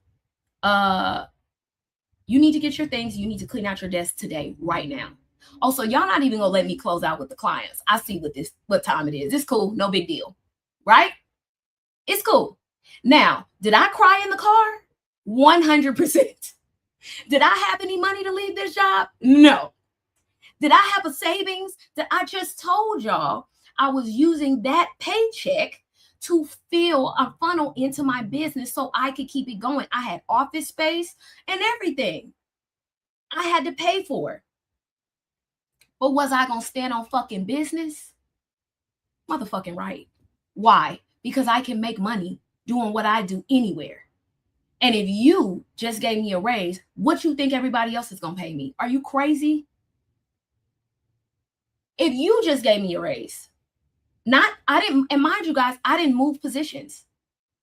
You need to clean out your desk today, right now. Also, y'all not even gonna let me close out with the clients. I see what time it is. It's cool, no big deal, right? It's cool. Now, did I cry in the car? 100%. Did I have any money to leave this job? No. Did I have a savings that I just told y'all I was using that paycheck to fill a funnel into my business so I could keep it going? I had office space and everything. I had to pay for it. But was I going to stand on fucking business? Motherfucking right. Why? Because I can make money doing what I do anywhere. And if you just gave me a raise, what you think everybody else is going to pay me? Are you crazy? If you just gave me a raise, and mind you guys, I didn't move positions.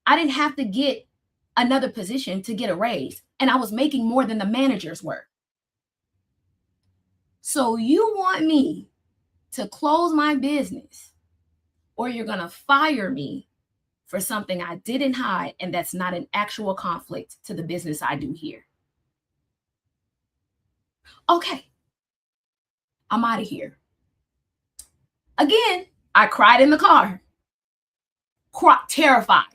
I didn't have to get another position to get a raise. And I was making more than the managers were. So you want me to close my business, or you're going to fire me for something I didn't hide and that's not an actual conflict to the business I do here. Okay, I'm out of here. Again, I cried in the car, terrified.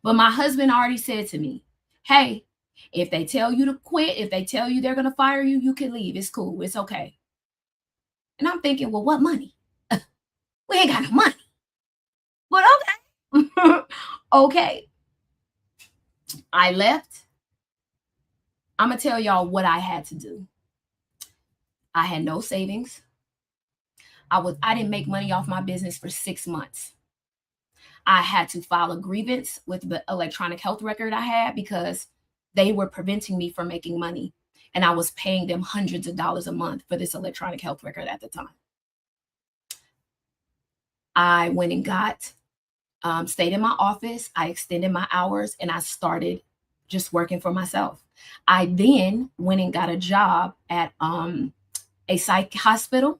But my husband already said to me, hey, if they tell you to quit, if they tell you they're going to fire you, you can leave. It's cool. It's okay. And I'm thinking, well, what money? We ain't got no money. But okay. Okay. I left. I'm going to tell y'all what I had to do. I had no savings. I didn't make money off my business for 6 months. I had to file a grievance with the electronic health record I had because they were preventing me from making money. And I was paying them hundreds of dollars a month for this electronic health record at the time. I went and got, stayed in my office. I extended my hours and I started just working for myself. I then went and got a job at a psych hospital,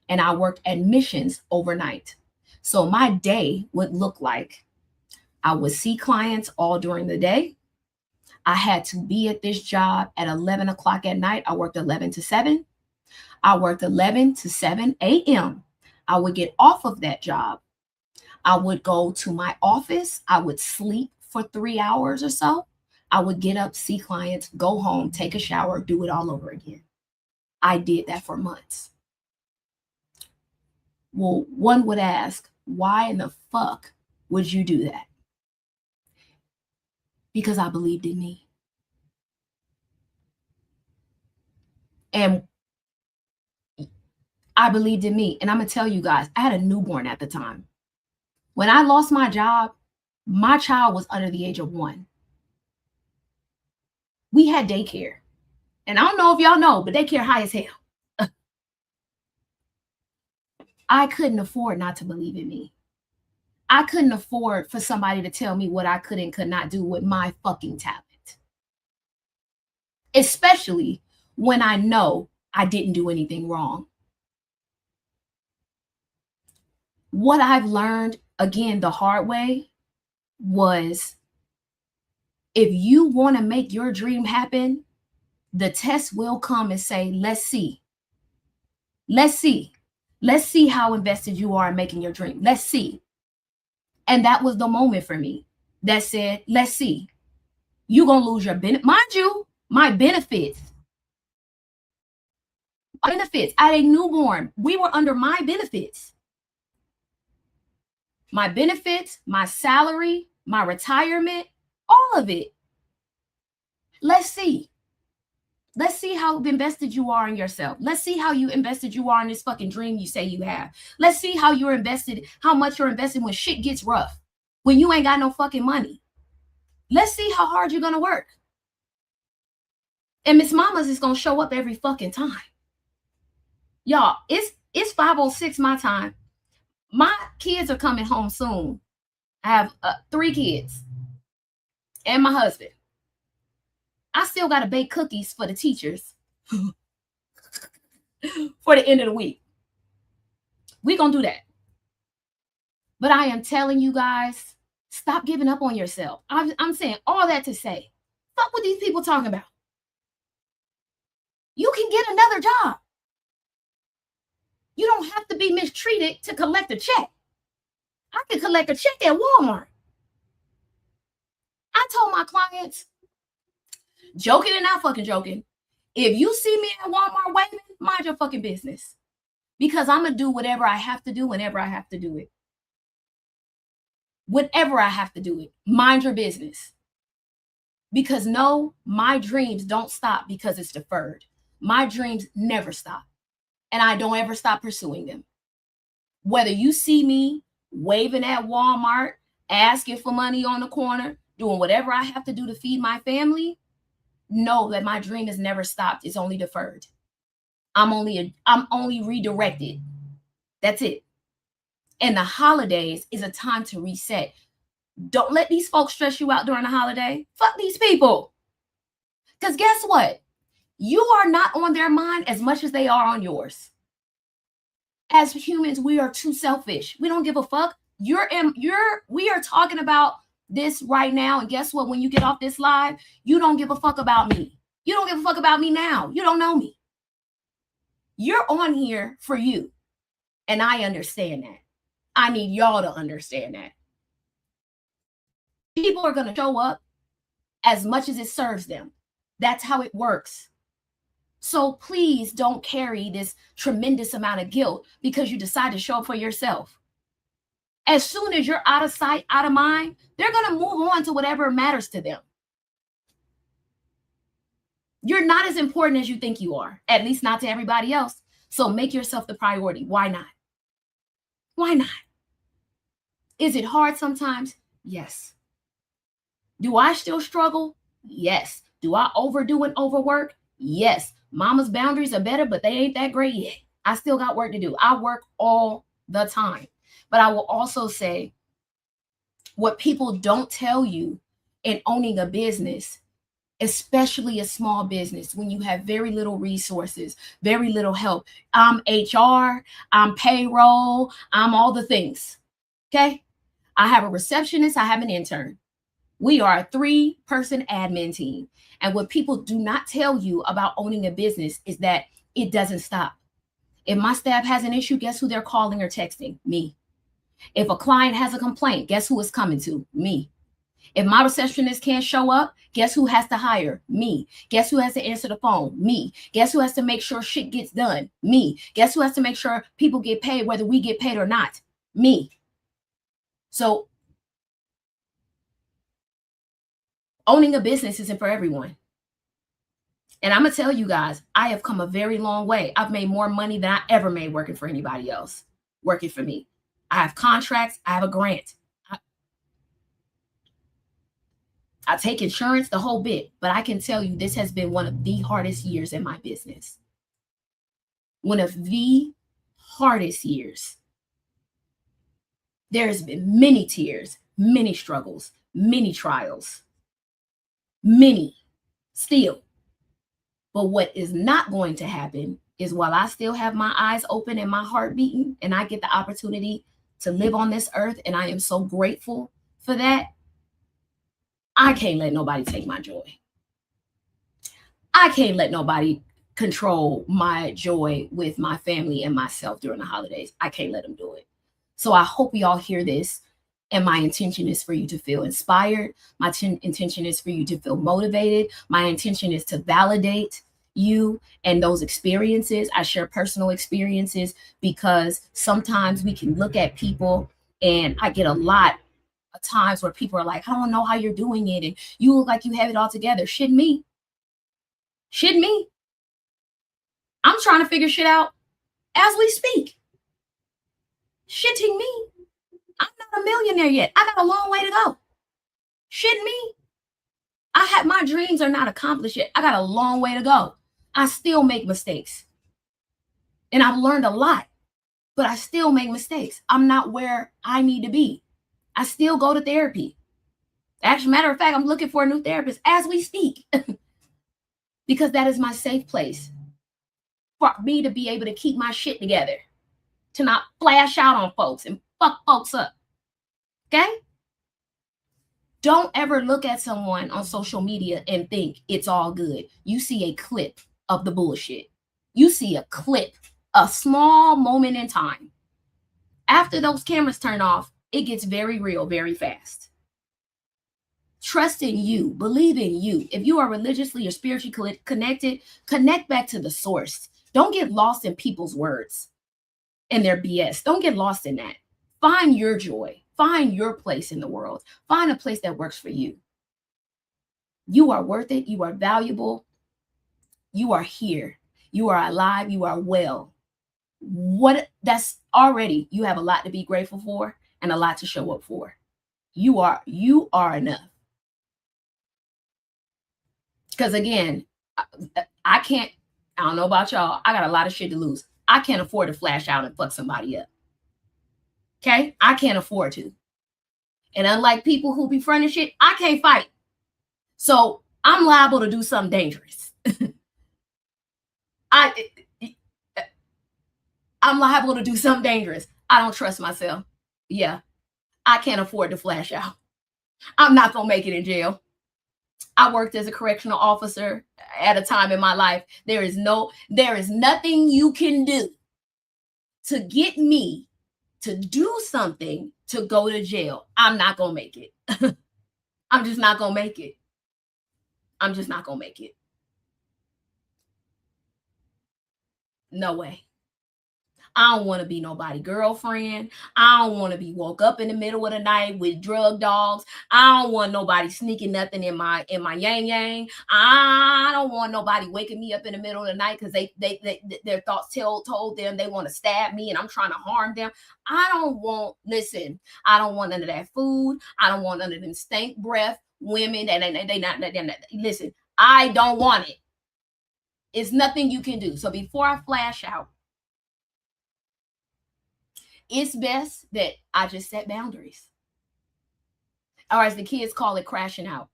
and I worked admissions overnight. So my day would look like I would see clients all during the day. I had to be at this job at 11 o'clock at night. I worked 11 to 7. I worked 11 to 7 a.m. I would get off of that job. I would go to my office. I would sleep for 3 hours or so. I would get up, see clients, go home, take a shower, do it all over again. I did that for months. Well, one would ask, why in the fuck would you do that? Because I believed in me. And I believed in me. And I'm going to tell you guys, I had a newborn at the time. When I lost my job, my child was under the age of 1. We had daycare. And I don't know if y'all know, but daycare high as hell. I couldn't afford not to believe in me. I couldn't afford for somebody to tell me what I could and could not do with my fucking talent. Especially when I know I didn't do anything wrong. What I've learned, again, the hard way, was if you want to make your dream happen, the test will come and say, let's see. Let's see. Let's see how invested you are in making your dream. Let's see. And that was the moment for me that said, let's see. You're going to lose your benefit. Mind you, my benefits. Benefits. I had a newborn. We were under my benefits. My benefits, my salary, my retirement, all of it. Let's see. Let's see how invested you are in yourself. Let's see how invested you are in this fucking dream you say you have. Let's see how you're invested, how much you're invested when shit gets rough, when you ain't got no fucking money. Let's see how hard you're going to work. And Miss Mama's is going to show up every fucking time. Y'all, it's 5:06 my time. My kids are coming home soon. I have 3 kids and my husband. I still got to bake cookies for the teachers for the end of the week. We're going to do that. But I am telling you guys, stop giving up on yourself. I'm saying all that to say, fuck what these people talking about. You can get another job. You don't have to be mistreated to collect a check. I can collect a check at Walmart. I told my clients, joking and not fucking joking, if you see me at Walmart waving, mind your fucking business. Because I'm going to do whatever I have to do whenever I have to do it. Whenever I have to do it. Mind your business. Because no, my dreams don't stop because it's deferred. My dreams never stop. And I don't ever stop pursuing them. Whether you see me waving at Walmart, asking for money on the corner, doing whatever I have to do to feed my family, know that my dream has never stopped. It's only deferred. I'm only redirected. That's it. And the holidays is a time to reset. Don't let these folks stress you out during the holiday. Fuck these people. Because guess what? You are not on their mind as much as they are on yours. As humans, we are too selfish. We don't give a fuck. We are talking about this right now. And guess what? When you get off this live, you don't give a fuck about me. You don't give a fuck about me now. You don't know me. You're on here for you. And I understand that. I need y'all to understand that. People are going to show up as much as it serves them. That's how it works. So please don't carry this tremendous amount of guilt because you decide to show up for yourself. As soon as you're out of sight, out of mind, they're going to move on to whatever matters to them. You're not as important as you think you are, at least not to everybody else. So make yourself the priority. Why not? Why not? Is it hard sometimes? Yes. Do I still struggle? Yes. Do I overdo and overwork? Yes. Mama's boundaries are better, but they ain't that great yet. I still got work to do. I work all the time. But I will also say what people don't tell you in owning a business, especially a small business, when you have very little resources, very little help. I'm HR, I'm payroll, I'm all the things. Okay. I have a receptionist, I have an intern. We are a 3-person admin team. And what people do not tell you about owning a business is that it doesn't stop. If my staff has an issue, guess who they're calling or texting? Me. If a client has a complaint, guess who it's coming to? Me. If my receptionist can't show up, guess who has to hire? Me. Guess who has to answer the phone? Me. Guess who has to make sure shit gets done? Me. Guess who has to make sure people get paid, whether we get paid or not? Me. So owning a business isn't for everyone. And I'm going to tell you guys, I have come a very long way. I've made more money than I ever made working for anybody else, working for me. I have contracts. I have a grant. I take insurance, the whole bit. But I can tell you this has been one of the hardest years in my business. One of the hardest years. There's been many tears, many struggles, many trials, many still. But what is not going to happen is while I still have my eyes open and my heart beating and I get the opportunity to live on this earth, and I am so grateful for that, I can't let nobody take my joy. I can't let nobody control my joy with my family and myself during the holidays. I can't let them do it. So I hope y'all hear this. And my intention is for you to feel inspired. My intention is for you to feel motivated. My intention is to validate you and those experiences. I share personal experiences because sometimes we can look at people, and I get a lot of times where people are like, I don't know how you're doing it, and you look like you have it all together. Shit me. Shit me. I'm trying to figure shit out as we speak. Shitting me. I'm not a millionaire yet. I got a long way to go. Shit me. My dreams are not accomplished yet. I got a long way to go. I still make mistakes. And I've learned a lot, but I still make mistakes. I'm not where I need to be. I still go to therapy. As a matter of fact, I'm looking for a new therapist as we speak because that is my safe place for me to be able to keep my shit together, to not flash out on folks and fuck folks up. Okay? Don't ever look at someone on social media and think it's all good. You see a clip of the bullshit. You see a clip, a small moment in time. After those cameras turn off, it gets very real, very fast. Trust in you. Believe in you. If you are religiously or spiritually connected, connect back to the source. Don't get lost in people's words and their BS. Don't get lost in that. Find your joy. Find your place in the world. Find a place that works for you. You are worth it. You are valuable. You are here. You are alive. You are well. That's already, you have a lot to be grateful for and a lot to show up for. You are enough. Because again, I don't know about y'all. I got a lot of shit to lose. I can't afford to flash out and fuck somebody up. Okay? I can't afford to. And unlike people who be fronting shit, I can't fight. So I'm liable to do something dangerous. I'm liable to do something dangerous. I don't trust myself. Yeah. I can't afford to flash out. I'm not going to make it in jail. I worked as a correctional officer at a time in my life. There is nothing you can do to get me to do something to go to jail. I'm not going to make it. I'm just not going to make it. I'm just not going to make it. No way. I don't want to be nobody girlfriend. I don't want to be woke up in the middle of the night with drug dogs. I don't want nobody sneaking nothing in my yang yang. I don't want nobody waking me up in the middle of the night because their thoughts told them they want to stab me and I'm trying to harm them. I don't want none of that food. I don't want none of them stank breath women. They not listen. I don't want it. It's nothing you can do. So before I flash out, it's best that I just set boundaries. Or as the kids call it, crashing out.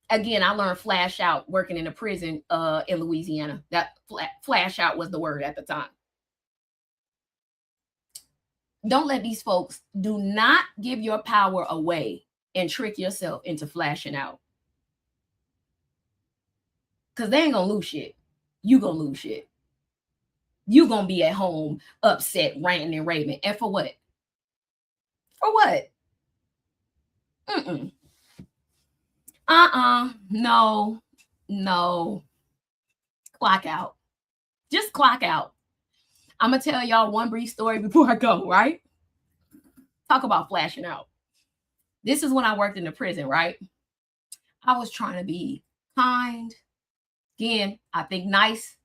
Again, I learned flash out working in a prison in Louisiana. That flash out was the word at the time. Don't let these folks, do not give your power away and trick yourself into flashing out. Because they ain't going to lose shit. You going to lose shit. You going to be at home upset, ranting and raving. And for what? For what? No. Clock out. Just clock out. I'm going to tell y'all one brief story before I go, right? Talk about flashing out. This is when I worked in the prison, right? I was trying to be kind. Again, I think nice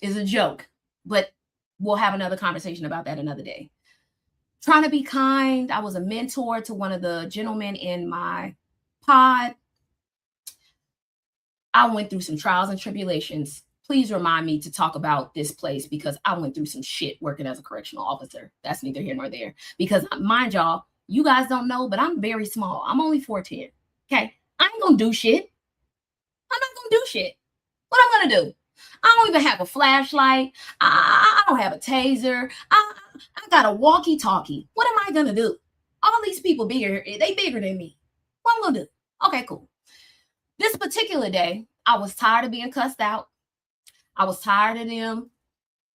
is a joke, but we'll have another conversation about that another day. Trying to be kind. I was a mentor to one of the gentlemen in my pod. I went through some trials and tribulations. Please remind me to talk about this place because I went through some shit working as a correctional officer. That's neither here nor there. Because mind y'all, you guys don't know, but I'm very small. I'm only 4'10". Okay. I ain't going to do shit. I'm not going to do shit. What I'm going to do? I don't even have a flashlight. I don't have a taser. I got a walkie-talkie. What am I going to do? All these people bigger, they bigger than me. What am I going to do? Okay, cool. This particular day, I was tired of being cussed out. I was tired of them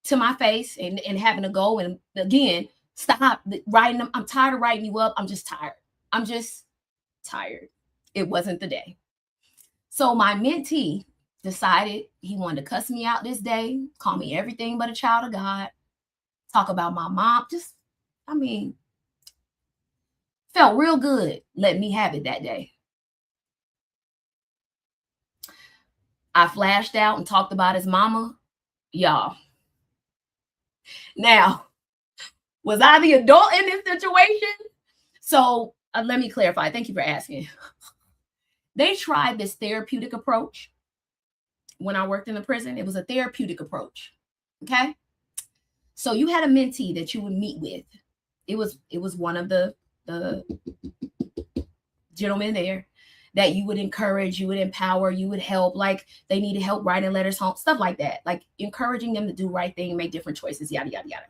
to my face and having to go and again, stop writing them. I'm tired of writing you up. I'm just tired. I'm just tired. It wasn't the day. So my mentee decided he wanted to cuss me out this day, call me everything but a child of God, talk about my mom. Felt real good. Let me have it that day. I flashed out and talked about his mama. Y'all. Now, was I the adult in this situation? So let me clarify. Thank you for asking. They tried this therapeutic approach when I worked in the prison. It was a therapeutic approach. Okay. So you had a mentee that you would meet with. It was one of the gentlemen there that you would encourage, you would empower, you would help, like they needed help writing letters home, stuff like that, like encouraging them to do right thing, make different choices, yada, yada, yada.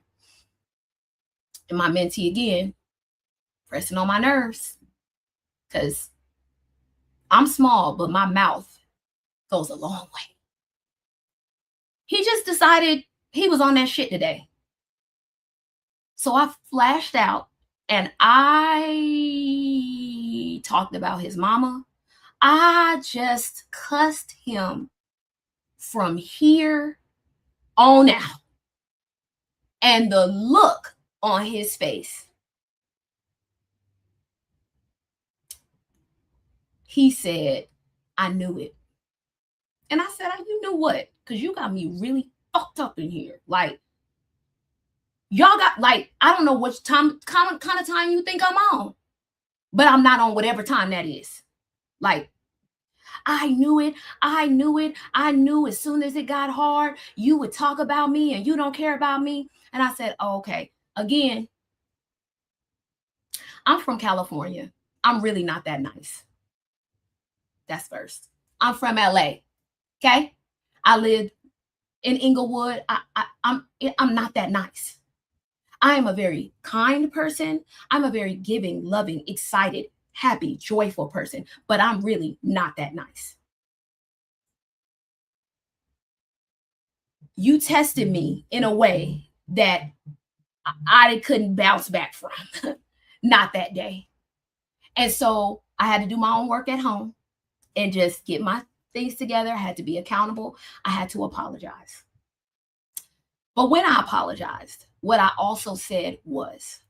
And my mentee, again, pressing on my nerves because I'm small, but my mouth goes a long way. He just decided he was on that shit today. So I flashed out and I talked about his mama. I just cussed him from here on out. And the look on his face. He said, I knew it. And I said, you knew what? Because you got me really fucked up in here. Like, y'all got, like, I don't know which kind of time you think I'm on. But I'm not on whatever time that is. Like, I knew it. I knew as soon as it got hard, you would talk about me and you don't care about me. And I said, oh, okay. Again, I'm from California. I'm really not that nice. That's first. I'm from LA. Okay. I lived in Inglewood. I'm not that nice. I am a very kind person. I'm a very giving, loving, excited, happy, joyful person, but I'm really not that nice. You tested me in a way that I couldn't bounce back from. Not that day. And so I had to do my own work at home and just get my things together. I had to be accountable. I had to apologize. But when I apologized, what I also said was,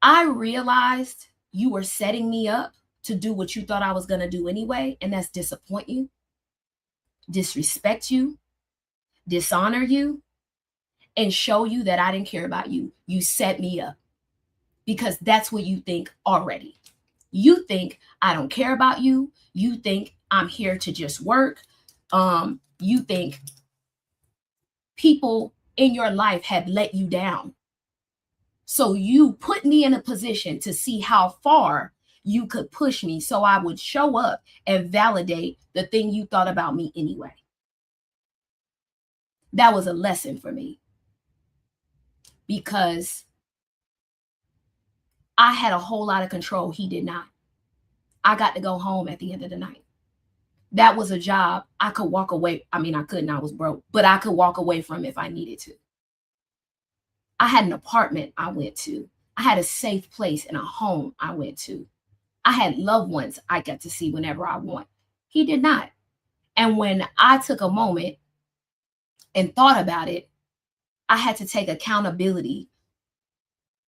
I realized you were setting me up to do what you thought I was going to do anyway, and that's disappoint you, disrespect you, dishonor you, and show you that I didn't care about you. You set me up because that's what you think already. You think I don't care about you. You think I'm here to just work. You think people in your life have let you down. So you put me in a position to see how far you could push me so I would show up and validate the thing you thought about me anyway. That was a lesson for me because I had a whole lot of control. He did not. I got to go home at the end of the night. That was a job I could walk away. I mean, I couldn't, I was broke, but I could walk away from if I needed to. I had an apartment I went to. I had a safe place and a home I went to. I had loved ones I got to see whenever I want. He did not. And when I took a moment and thought about it, I had to take accountability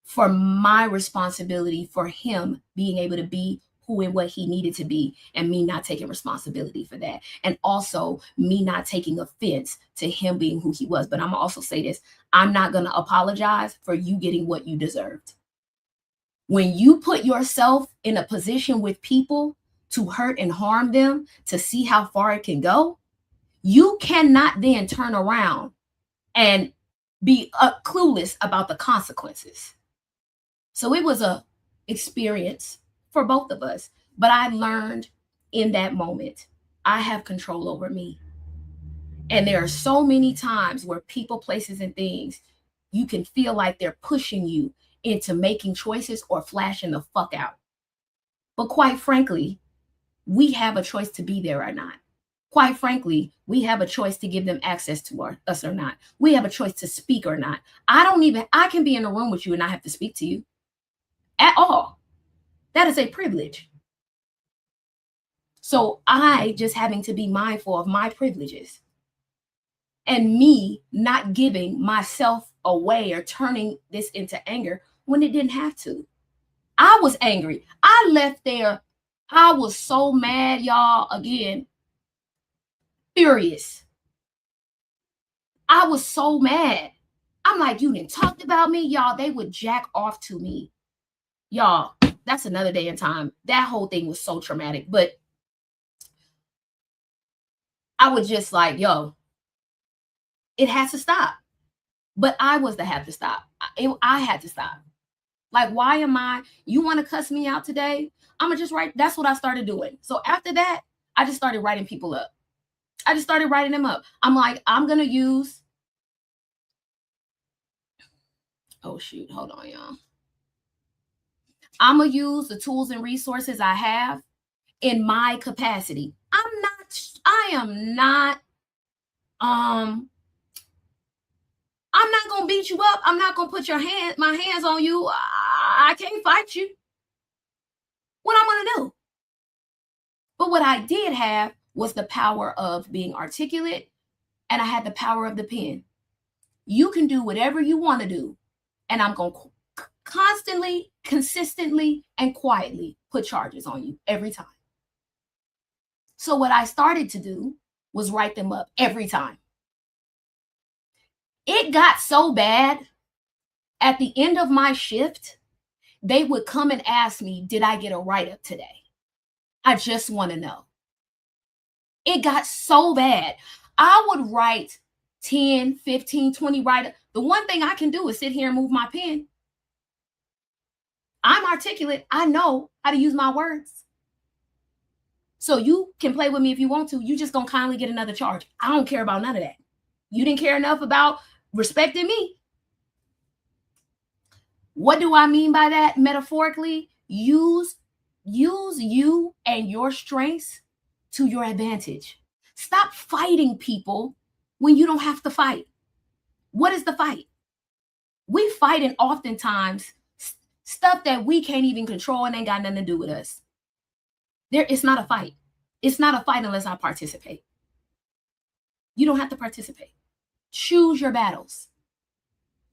for my responsibility for him being able to be who and what he needed to be, and me not taking responsibility for that. And also me not taking offense to him being who he was. But I'm gonna also say this, I'm not gonna apologize for you getting what you deserved. When you put yourself in a position with people to hurt and harm them, to see how far it can go, you cannot then turn around and be clueless about the consequences. So it was a experience for both of us. But I learned in that moment, I have control over me. And there are so many times where people, places, and things, you can feel like they're pushing you into making choices or flashing the fuck out. But quite frankly, we have a choice to be there or not. Quite frankly, we have a choice to give them access to us or not. We have a choice to speak or not. I can be in a room with you and not have to speak to you at all. That is a privilege. So I just having to be mindful of my privileges and me not giving myself away or turning this into anger when it didn't have to. I was angry. I left there. I was so mad, y'all. Again, furious. I was so mad. I'm like, you didn't talk about me, y'all. They would jack off to me. Y'all, that's another day in time. That whole thing was so traumatic. But I was just like, yo, it has to stop. But I was to have to stop. I had to stop. Like, why am you want to cuss me out today? I'm going to just write. That's what I started doing. So after that, I just started writing people up. I just started writing them up. I'm like, I'm going to use. Oh, shoot. Hold on, y'all. I'm going to use the tools and resources I have in my capacity. I am not going to beat you up. I'm not going to put my hands on you. I can't fight you. What I'm going to do? But what I did have was the power of being articulate, and I had the power of the pen. You can do whatever you want to do, and I'm going to constantly, consistently, and quietly put charges on you every time. So what I started to do was write them up every time. It got so bad, at the end of my shift, they would come and ask me, did I get a write-up today? I just want to know. It got so bad. I would write 10, 15, 20 write-ups. The one thing I can do is sit here and move my pen. I'm articulate. I know how to use my words. So you can play with me if you want to. You just gonna kindly get another charge. I don't care about none of that. You didn't care enough about respecting me. What do I mean by that metaphorically? Use you and your strengths to your advantage. Stop fighting people when you don't have to fight. What is the fight? We fighting oftentimes stuff that we can't even control and ain't got nothing to do with us. It's not a fight. It's not a fight unless I participate. You don't have to participate. Choose your battles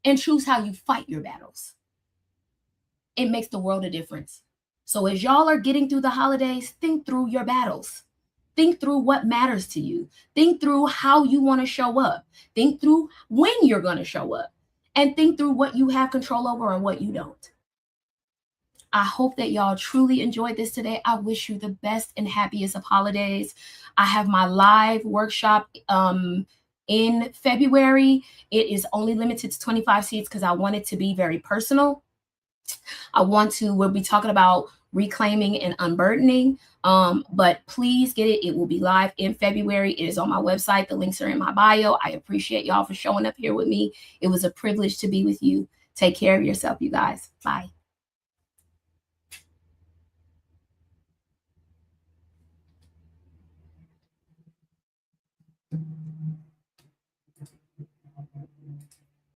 and choose how you fight your battles. It makes the world a difference. So as y'all are getting through the holidays, think through your battles. Think through what matters to you. Think through how you want to show up. Think through when you're going to show up. And think through what you have control over and what you don't. I hope that y'all truly enjoyed this today. I wish you the best and happiest of holidays. I have my live workshop in February. It is only limited to 25 seats because I want it to be very personal. We'll be talking about reclaiming and unburdening. But please get it. It will be live in February. It is on my website. The links are in my bio. I appreciate y'all for showing up here with me. It was a privilege to be with you. Take care of yourself, you guys. Bye.